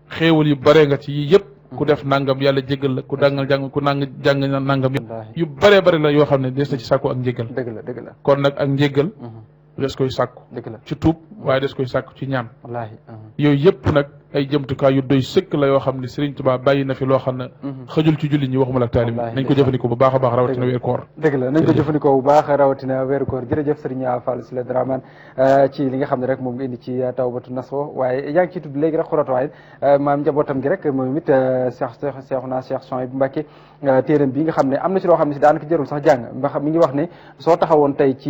xéewal yu bare nga ci yii yëpp ku def nangam yàlla jéggal la ku dangal jàng ku jàng nangam yu bare bare la yoo xam ne des na ci sàkku ak njéggal dëgg la kon nag ak njéggal des koy sàkku ci tuub waaye des koy sàkku ci ñaan yooyu yëpp nag ay jëmtukaay yu doy sëkk la yoo xam ne Sëriñ Tuubaa bàyyi na fi loo xam ne xëjul ci jullit ñi waxuma ak taalib nañ ko jëfandikoo bu baax a baax rawatina weeru koor dëgg la nañ ko jëfandikoo bu baax rawatina weeru koor jërëjëf Sëriñ Fallou Sylla Dramane ci li nga xam ne rek moom nga indi ci tawbatu naso waaye yaa ngi ciy tudd léegi rek xuratu waay maam njabootam gi rek moom it Cheikh Souhaïbou Mbacké téeram bi nga xam ne am na ci loo xam ne si daanaka jërul sax jàng ndax mi ngi wax ne soo taxawoon tey ci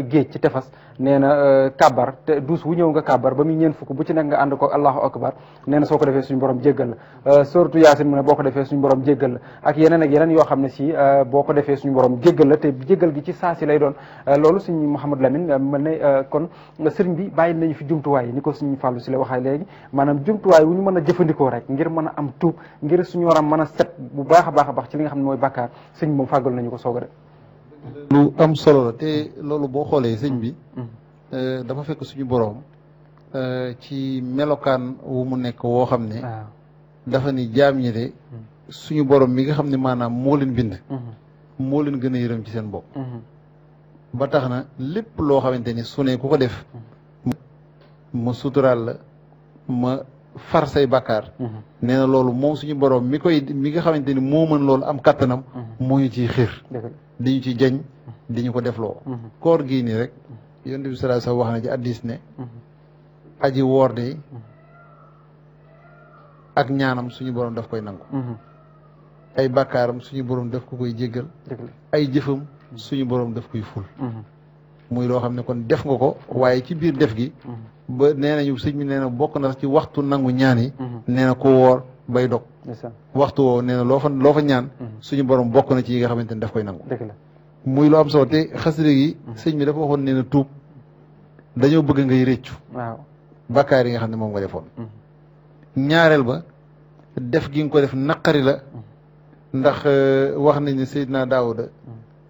géej ci tefas nee na kàbbar te duus wu ñëw nga kàbbar ba muy ñeen fukk bu ci nekk nga ànd ko allahu akbar nee na soo ko defee suñu borom jéggal la surtout Yaasin mu ne boo ko defee suñu borom jéggal la ak yeneen yoo xam ne si boo ko defee suñu borom jéggal la te jéggal gi ci saa si lay doon loolu suñu Mouhamadou Lamine mel ne kon sëriñ bi bàyyi nañu fi jumtuwaay ni ko suñu Fallou Sylla waxee léegi maanaam jumtuwaay wu ñu mën a jëfandikoo rek ngir mën a am tuub ngir suñu waram mën a set bu baax a baax ci li nga xam ne mooy bàkkaar sëñ moom fàggal nañu ko soog a def lu am solo la te loolu boo xoolee sëñ bi dafa fekk suñu boroom ci melokaan wu mu nekk woo xam ne dafa ni jaam ñi de suñu borom mi nga xam ne maanaam moo leen bind moo leen gën a yërëm ci seen bopp ba tax na lépp loo xamante ni su ne ku ko def ma suturaal la ma far say bàkkaar nee na loolu moom suñu borom mi nga xamante ni moo mën loolu am kattanam moo ñu ciy xiir dañu ci jañ di ñu ko defloo koor gii nii rek yonent bi sallallahu alayhi wasallam wax na ci hadiis ne aji woor de ak ñaanam suñu borom daf koy nangu ay bàkkaaram suñu borom daf ko koy jéggal ay jëfam suñu borom daf koy ful muy loo xam ne kon def nga ko waaye ci biir def gi ba nee nañu sëñ bi nee na bokk na ci waxtu nangu ñaan yi nee na ko woor bay dog waxtu woo nee na loo fa ñaan suñu borom bokk na ci yi nga xamante ne daf koy nangu muy lu am solo te xasida gi sëñ bi dafa waxoon nee na tuub dañoo bëgg ngay réccu waaw bàkkaar yi nga xam ne moom nga defoon ñaareel ba def gi nga ko def naqari la ndax wax nañ ne Seydina Daawuda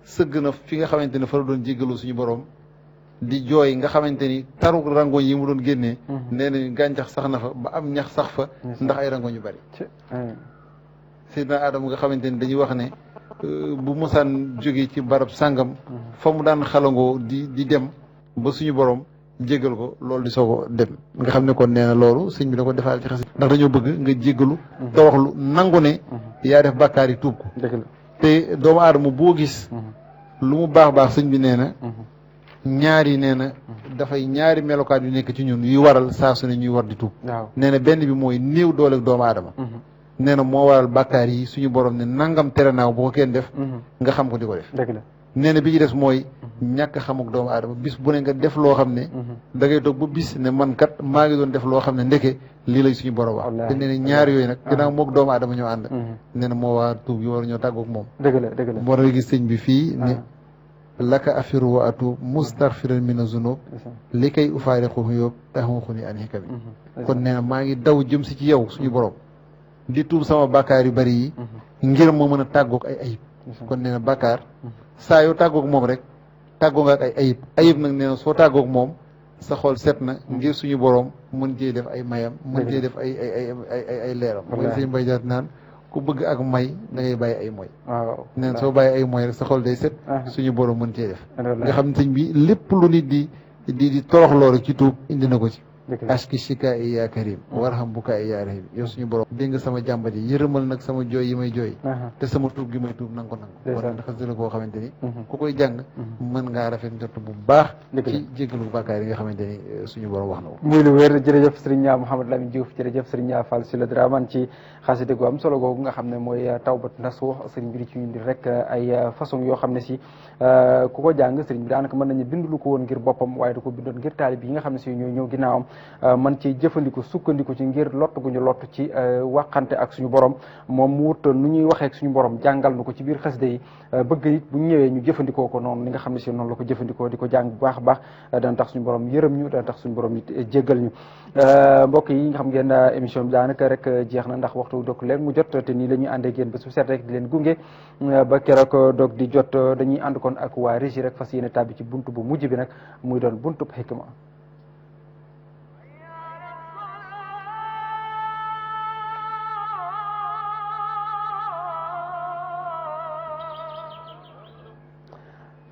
sëgg na fi nga xamante ne fa la doon jéggalu suñu borom di jooy nga xamante ni taru rangoñ yi mu doon génnee nee nañu gàncax sax na fa ba am ñax sax fa ndax ay rangoñ yu bari Seydina Adama nga xamante ni dañuy wax ne bu mosaan jógee ci barab sàngam fa mu daan xalangoo di dem ba suñu borom jéggal ko loolu di soog a dem nga xam ne kon nee na loolu sëñ bi da ko defaal ci xasida ndax dañoo bëgg nga jéggalu te wax lu nangu ne yaa def bàkkaar yi tuub ko te doomu aadama boo gis lu mu baax sëñ bi nee na ñaari nee na dafay ñaari melokaan yu nekk ci ñun yuy waral saa su ne ñuy war di tuub nee na benn bi mooy néew doole doomu aadama nee na moo waral bàkkaar yi suñu borom ne nangam tere naaw bu ko kenn def nga xam ko di ko def nee na bi ci des mooy ñàkk xamuk doomu aadama bis bu ne nga def loo xam ne da ngay toog ba bis ne man kat maa ngi doon def loo xam ne ndeke lii lay suñu borom wax te nee na ñaar yooyu nag gannaaw mook doomu aadama ñoo ànd nee na moo waa tuub yi war ñoo tàggoog moom moo tax gis sëñ bi fii ne laka afiru wa atu mustaghfiran min azunub li kay ufaariqu yóob taxuxuni an hikami kon nee na maa ngi daw jëm si ci yow suñu borom di tuub sama bàkkaar yu bari yi ngir moo mën a tàggoog ay ayib kon nee na bàkkaar saa yoo tàggoog moom rek tàggoo nga ak ay ayib nag nee na soo tàggoog moom sa xol set na ngir suñu borom mën cee def ay mayam mën cee def ay leeram mooy sëñ Mbay Jaat naan ku bëgg ak may da ngay bàyyi ay moy nee na soo bàyyi ay moy rek sa xol day set suñu borom mën cee def nga xam ne sëñ bi lépp lu nit di torox loolu ci tuub indi na ko ci aski shika i yaa karim warham buka i yaa rahim yow suñu borom dégg nga sama jàmbat yi yërëmal nag sama jooy yi may jooy te sama tuub gi may tuub nanga ko nangu war na xasida koo xamante ni ku koy jàng mën ngaa rafet njort bu baax ci jéggalu bàkkaar yi nga xamante ni suñu borom wax na ko muy lu wér jërëjëf Serigne Mouhamadou Lamine Diouf jërëjëf Serigne Fall Sylla Dramane ci xasida gu am solo googu nga xam ne mooy tawbat nasuux sëriñ bi di ci indi rek ay façon yoo xam ne si ku ko jàng sëriñ bi daanaka mën nañu bindulu ko woon ngir boppam waaye da ko bindoon ngir taalib yi nga xam ne si ñooy ñëw ginnaawam man ci jëfandiku sukkandiku ci ngir lott gu ñu lott ci waxante ak suñu borom moom mu wut nu ñuy waxee ak suñu borom jàngal nu ko ci biir xasida yi bëgg it bu ñu ñëwee ñu jëfandikoo ko noonu li nga xam ne si noonu la ko jëfandikoo di ko jàng bu baax a baax dana tax suñu borom yërëm ñu dana tax suñu borom it jéggal ñu mbokk yi nga xam ngeen émission bi daanaka rek jeex na ndax waxtu dog léegi mu jot te nii la ñuy àndee ak yéen ba su set rek di leen gunge ba keroog dog di jot dañuy ànd kon ak waa régie rek fas yéene tàbbi ci buntu bu mujj bi nag muy doon buntub xikma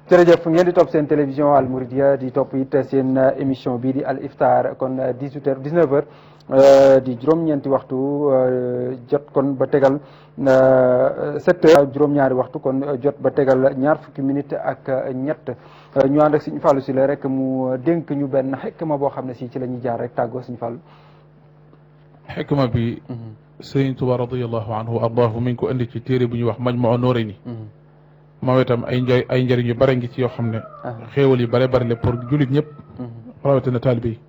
jërëjëf ngeen di topp seen télévision Al Mouridiyyah di topp it seen émission bii di Al Iftar kon 18h 19h di juróom-ñeenti waxtu jot kon ba tegal 7h juróom-ñaari waxtu kon jot ba tegal ñaar fukki minutes ak ñett ñu ànd ak Sëñ Fallou Sylla rek mu dénk ñu benn xikma boo xam ne si ci la ñuy jaar rek tàggoo Sëñ Fallou. xikma bi. Sëriñ Tuubaa radiyallahu anhu wa ardaahu mi ngi ko indi ci téere bu ñuy wax Majmuu Nurayni. moom itam ay njëriñ yu bare ngi ci yoo xam ne xéewal yu bare bare le pour jullit ñëpp rawatina taalibe yi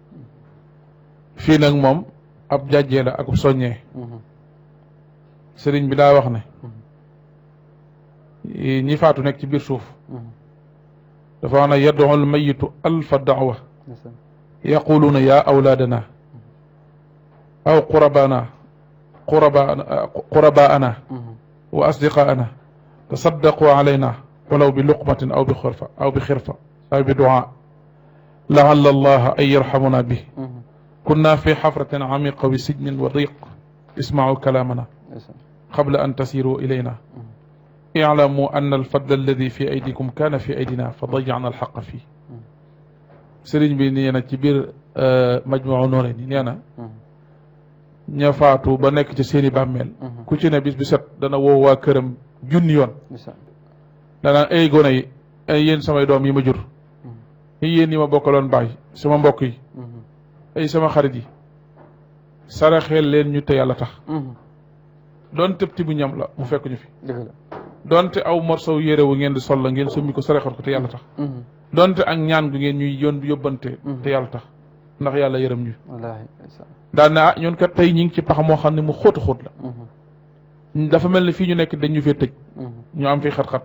fii nag moom ab jàjjee la ak soññee sëriñ bi daa wax ne ñi faatu nekk ci biir suuf dafa wax ne yad'u al mayitu alfa da'wa yaquluuna ya awlaadana aw qurabaana wa asdiqaana tasaddaqu alayna walaw bi luqmatin aw bi xirfa aw bi duaa laalla allaha an yarhamuna bi kunna fi xafratin amiqa bi sijnin wa diq isma'u kalaamana qabla an tasiru ilayna i'lamu anna alfadla alladi fi aydikum kaana fi aydina fa dayana alxaqa fii sëriñ bi nee na ci biir Majmuu Nurayni nee na ña faatu ba nekk ci seeni bàmmeel ku ci ne bis bi set dana woo waa këram junni yoon danaan ay gone yi ay yéen samay doom yi ma jur yéen yi ma bokkaloon baay sama mbokk yi ay sama xarit yi saraxeel leen ñu te yàlla tax doon tëb ti bu ñam la mu fekk ñu fi doonte aw morsow yére wu ngeen di sol la ngeen summi ko saraxal ko te yàlla tax doonte ak ñaan gu ngeen ñuy yóbbante te yàlla tax ndax yàlla yërëm ñu daal ne ah ñun kat tey ñi ngi ci pax moo xam ne mu xóotu xóot la dafa mel ni fii ñu nekk dañu fee tëj ñu am fi xat-xat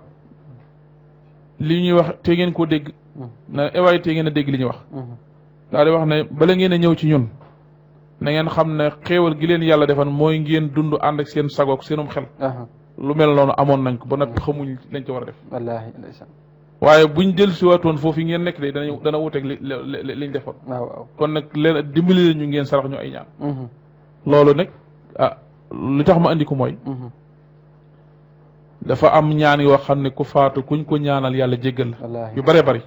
li ñuy wax te ngeen koo dégg na ewaay te ngeen a dégg li ñuy wax daal di wax ne bala ngeen a ñëw ci ñun na ngeen xam ne xéewal gi leen yàlla defan mooy ngeen dund ànd ak seen sagoog seenum xel lu mel noonu amoon nañ ko ba noppi xamuñ lañ ci war a def wallaahi waaye buñ jël si waatoon foofu ngeen nekk de dana wuteeg liñ defoon kon nag leen dimbali ñu ngeen sarax ñu ay ñaan loolu nag lu tax ma andi ko mooy dafa am ñaan yoo xam ne ku faatu kuñ ko ñaanal yàlla jéggal la yu bëree bëri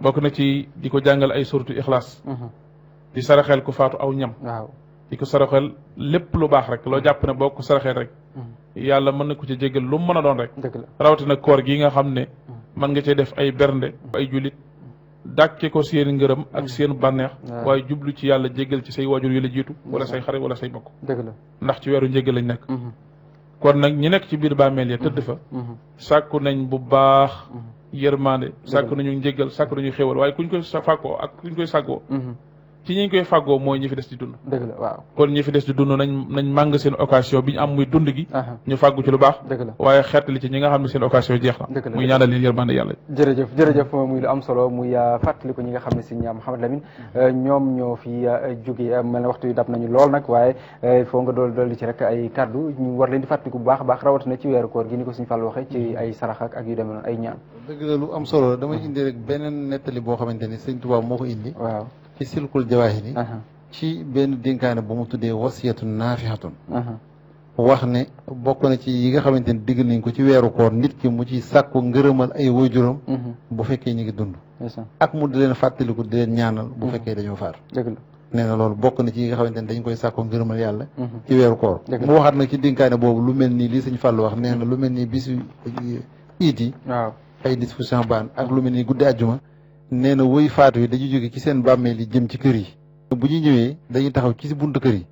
bokk na ci di ko jàngal ay suratu ixlaas di saraxeel ku faatu aw ñam di ko saraxeel lépp lu baax rek loo jàpp ne boo ko saraxeel rek yàlla mën na ko ci jéggal lu mu mën a doon rek rawatina koor gi nga xam ne mën nga cee def ay bernde ay jullit dàkke ko seen ngërëm ak seen bànneex waaye jublu ci yàlla jéggal ci say waajur yu la jiitu wala say xarit wala say bokk ndax ci weeru njéggal lañ nekk kon nag ñi nekk ci biir bàmmeel ya tëdd fa sàkku nañ bu baax yërmande sàkku nañu njéggal sàkku nañu xéewal waaye kuñ koy fàggoo ak kuñ koy sàggoo ci ñi koy fàggoo mooy ñi fi des di dund kon ñi fi des di dund nañ màng seen occasion bi ñu am muy dund gi ñu fàggu ci lu baax waaye xeetali ci ñi nga xam ne seen occasion jeex na muy ñaanal leen yërmande yàlla jërëjëf muy lu am solo muy fàttali ko ñi nga xam ne Serigne Mouhamed Lamine ñoom ñoo fi jóge mel ne waxtu yu dab nañu lool nag waaye il faut nga dolli ci rek ay kaddu ñu war leen di fàttaliku bu baax a baax rawatina ci weeru koor gi ni ko Serigne Fall waxee ci ay sarax ak yu demee noonu ay ñaan dëgg la lu am solo damay indi rek beneen nettali boo xamante ni Serigne Touba moo ko indi ci silkul jawaahiri ci benn dénkaane bu mu tuddee wasiyatun naafihatun wax ne bokk na ci yi nga xamante ni digg nañ ko ci weeru koor nit ki mu ci sàkku ngërëmal ay waajuram bu fekkee ñu ngi dund ak mu di leen fàttaliku di leen ñaanal bu fekkee dañoo faatu nee na loolu bokk na ci yi nga xamante ni dañ koy sàkku ngërëmal yàlla ci weeru koor mu waxaat nag ci dénkaane boobu lu mel nii lii Sëñ Fallu wax nee na lu mel nii bisu iit yi ay nisfu Sha'baan ak lu mel nii guddi àjjuma nee na woy faatu yi dañuy jóge ci seen bàmmeel yi jëm ci kër yi bu ñu ñëwee dañuy taxaw ci buntu kër yi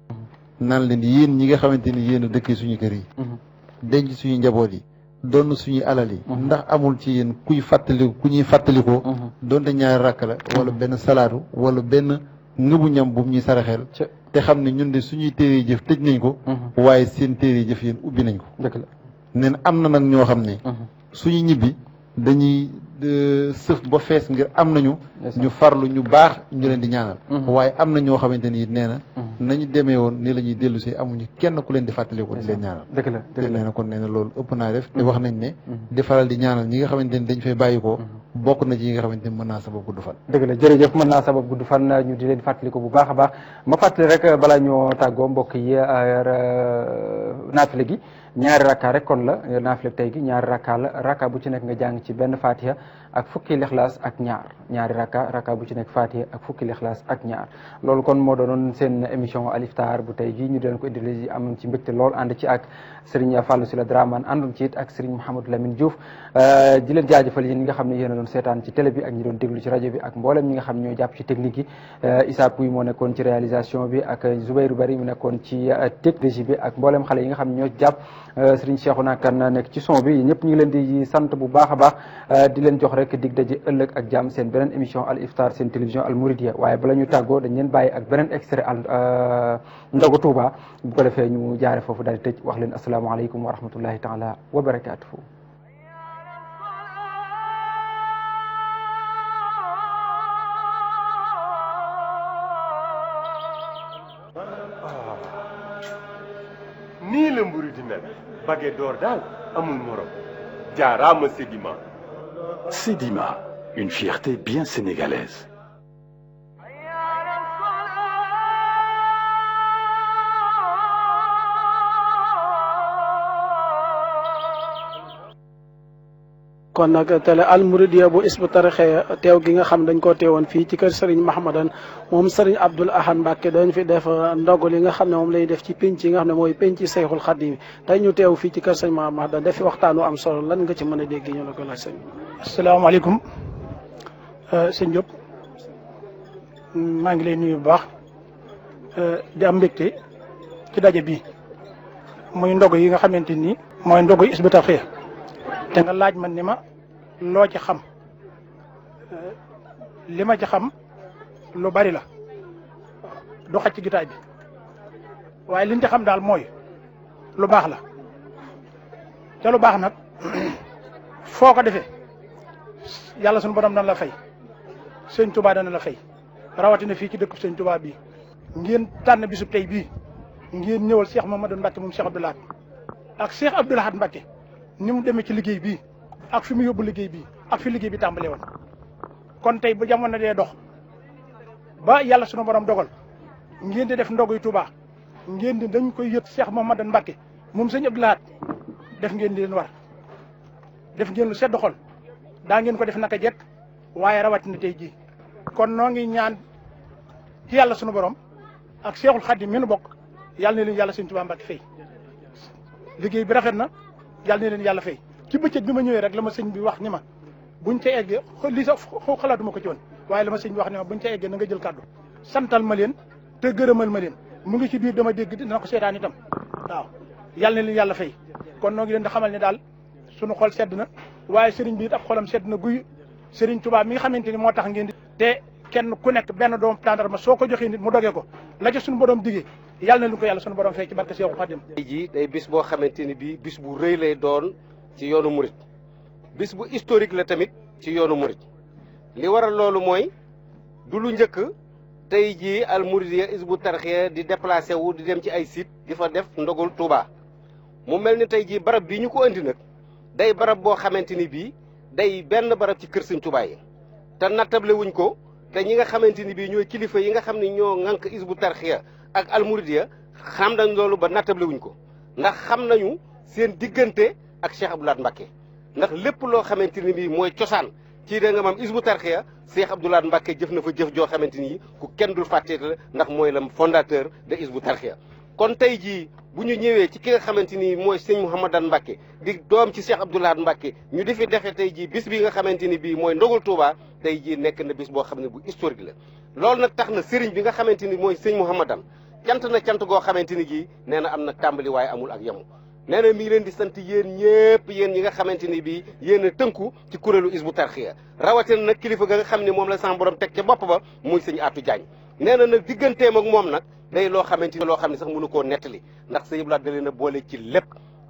naan leen yéen ñi nga xamante ni yéen a dëkkee suñu kër yi denc suñu njaboot yi doon suñuy alal yi ndax amul ci yéen ku ñuy fàttalikoo doonte ñaari rakk la wala benn salaatu wala benn ngëbu ñam bu ñuy saraxeel te xam ne ñun de suñuy téere jëf tëj nañ ko waaye seen téere jëf yéen ubbi nañ ko nee na am na nag ñoo xam ne suñu ñibbi dañuy sëf ba fees ngir am nañu ñu farlu ñu baax ñu leen di ñaanal waaye am na ñoo xamante ni nee na nañu demee woon ni la ñuy dellu si amuñu kenn ku leen di fàttaliko di leen ñaanal te nee na kon nee na loolu ëpp naa def te wax nañ ne di faral di ñaanal ñi nga xamante ni dañ fay bàyyi ko bokk na ci yi nga xamante ni mën naa sabab gudd fan dëgg la jërëjëf mën naa sabab gudd fan ñu di leen fàttaliko bu baax a baax ma fàttali rek balaa ñoo tàggoo mbokk yi naafile gi ñaari rakka rek kon la naafile tey gi ñaari rakka la rakka bu ci nekk nga jàng ci benn fatiha ak fukki lixlaas ak ñaari rakka bu ci nekk fatiha ak fukki lixlaas ak ñaar loolu kon moo doonoon seen émission Al Iftar bu tey gi ñu di leen ko indil amoon ci mbégte lool ànd ci ak Serigne Fallou Sylla Dramane àndoon ci it ak Serigne Mouhamadou Lamine Diouf di leen jaajëfal yéen ñi nga xam ne yéen a doon seetaan ci télé bi ak ñi doon déglu ci rajo bi ak mboolem ñi nga xam ne ñoo jàpp ci technique yi Issa Pouy moo nekkoon ci réalisation bi ak Zoubayrou Bari mu nekkoon ci technologie bi ak mboolem xale yi nga xam ne ñoo jàpp Serigne Cheikhouna Kane nekk ci son bi ñëpp ñu ngi leen di sant bu baax a baax di leen jox rek dig daje ëllëg ak jàmm seen beneen émission Al Iftar seen télévision Al Mouridiyyah waaye bala ñu tàggoo dañ leen bàyyi ak beneen extrait ndogu Touba bu ko defee ñu jaare foofu daal di tëj wax leen asalaamaaleykum wa rahmatullahi taala wa barakaatuhu nii la mburu di mel baguette d'or daal amul morom jaaraama Sedima. Sedima, une fierté bien sénégalaise. kon nag télé Al Mouridiyyah bu Hizbut Tarqiyyah teew gi nga xam dañ koo teewoon fii ci kër Serigne Mahmadan moom Serigne Abdoul Ahad Mbacké dañ fi def ndogu li nga xam ne moom lay def ci penc yi nga xam ne mooy penc Seyxul Xadim tey ñu teew fii ci kër Serigne Mahmadan def fi waxtaanu am solo lan nga ci mën a dégg ñu la ko laaj sëñ bi. asalaamaaleykum sëñ Diop maa ngi lay nuyu bu baax di am mbégte ci daje bi muy ndogu yi nga xamante ni mooy ndogu yi Hizbut Tarqiyyah te nga laaj man ni ma loo ci xam li ma ci xam lu bari la du xaj ci gitaay bi waaye liñ ci xam daal mooy lu baax la te lu baax nag foo ko defee yàlla suñu borom dana la fay sëñ Touba dana la fay rawatina fii ci dëkk sëñ Touba bii ngeen tànn bisub tey bii ngeen ñëwal Cheikh Mamadou Mbacké moom Cheikh Abdoul Ahad ak Cheikh Abdoul Ahad Mbacké ni mu demee ci liggéey bii ak fi mu yóbbu liggéey bii ak fi liggéey bi tàmbalee woon kon tey bu jamono dee dox ba yàlla sunu borom dogal ngeen di def ndoguy Touba ngeen di dañ koy yët Cheikh Mamadou Mbacké moom sëñ Abdoul Ahad def ngeen di leen war def ngeen lu sedd xol daa ngeen ko def naka jekk waaye rawatina tey jii kon noo ngi ñaan ci yàlla sunu borom ak Cheikhul Khadim mi nu bokk yàlla na leen yàlla sëñ Touba Mbacké fay liggéey bi rafet na yàlla na leen yàlla fay ci bëccëg bi ma ñëwee rek la ma sëñ bi wax ni ma buñ ca eggee lii sax xalaatuma ko ci woon waaye la ma sëñ bi wax ni ma buñ ca eggee na nga jël kàddu santal ma leen te gërëmal ma leen mu ngi ci biir dama dégg dina ko seetaan itam waaw yàlla na leen yàlla fay kon noo ngi leen di xamal ne daal sunu xol sedd na waaye sëriñ bi it ab xolam sedd na guy sëriñ Touba mi nga xamante ni moo tax ngeen di te kenn ku nekk benn doom tàndarma soo ko joxee nit mu dogee ko la ca suñu borom digee yàlla na lu ko yàlla suñu borom fay ci barke Seexul Xadim. tey jii day bis boo xamante ni bii bis bu rëy lay doon ci yoonu murit bis bu historique la tamit ci yoonu murit li waral loolu mooy du lu njëkk tey jii Al Mouridiyyah Hizbut Tarqiyyah di déplacé wu di dem ci ay site di fa def ndogul Touba mu mel ni tey jii barab bii ñu ko andi nag day barab boo xamante ni bii day benn barab ci kër Sëñ Touba yi te nattable wuñ ko te ñi nga xamante ni bii ñooy kilifa yi nga xam ne ñoo ŋànk Hizbut Tarqiyyah ak Al Mouridiyyah xam nañ loolu ba nattable wuñ ko ndax xam nañu seen diggante ak Cheikh Abdoul Ahad Mbacké ndax lépp loo xamante ni bii mooy cosaan ci da nga maam Hizbut Tarqiyyah Cheikh Abdoul Ahad Mbacké jëf na fa jëf joo xamante ni ku kenn dul fàtte la ndax mooy la fondateur de Hizbut Tarqiyyah kon tey jii bu ñu ñëwee ci ki nga xamante ni mooy sëñ Mouhamadan Mbacké di doom ci Cheikh Abdoul Ahad Mbacké ñu di fi defe tey jii bis bi nga xamante ni bii mooy ndogul Touba tey jii nekk na bis boo xam ne bu historique la loolu nag tax na sëriñ bi nga xamante ni mooy sëñ Mouhamadan cant na cant goo xamante ni gii nee na am na tàmbali waaye amul ak yamu nee na mi ngi leen di sant yéen ñëpp yéen ñi nga xamante ni bii yéen a tënku ci kuréelu Hizbut Tarqiyyah rawatina nag kilifa ga nga xam ne moom la sama borom teg ca bopp ba muy sëñ Atou Diagne nee na nag digganteem ak moom nag day loo xamante ni loo xam ne sax mënu koo nettali ndax sëñ Abdoul Ahad da leen a boole ci lépp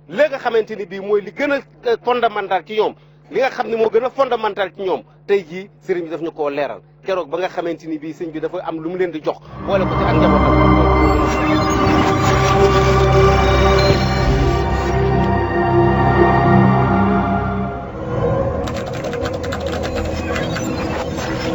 léegi nga xamante ni bii mooy li gën a fondamental ci ñoom li nga xam ne moo gën a fondamental ci ñoom tey jii sëriñ bi daf ñu koo leeral keroog ba nga xamante ni bii sëñ bi dafa am lu mu leen di jox boole ko ci ak njabootam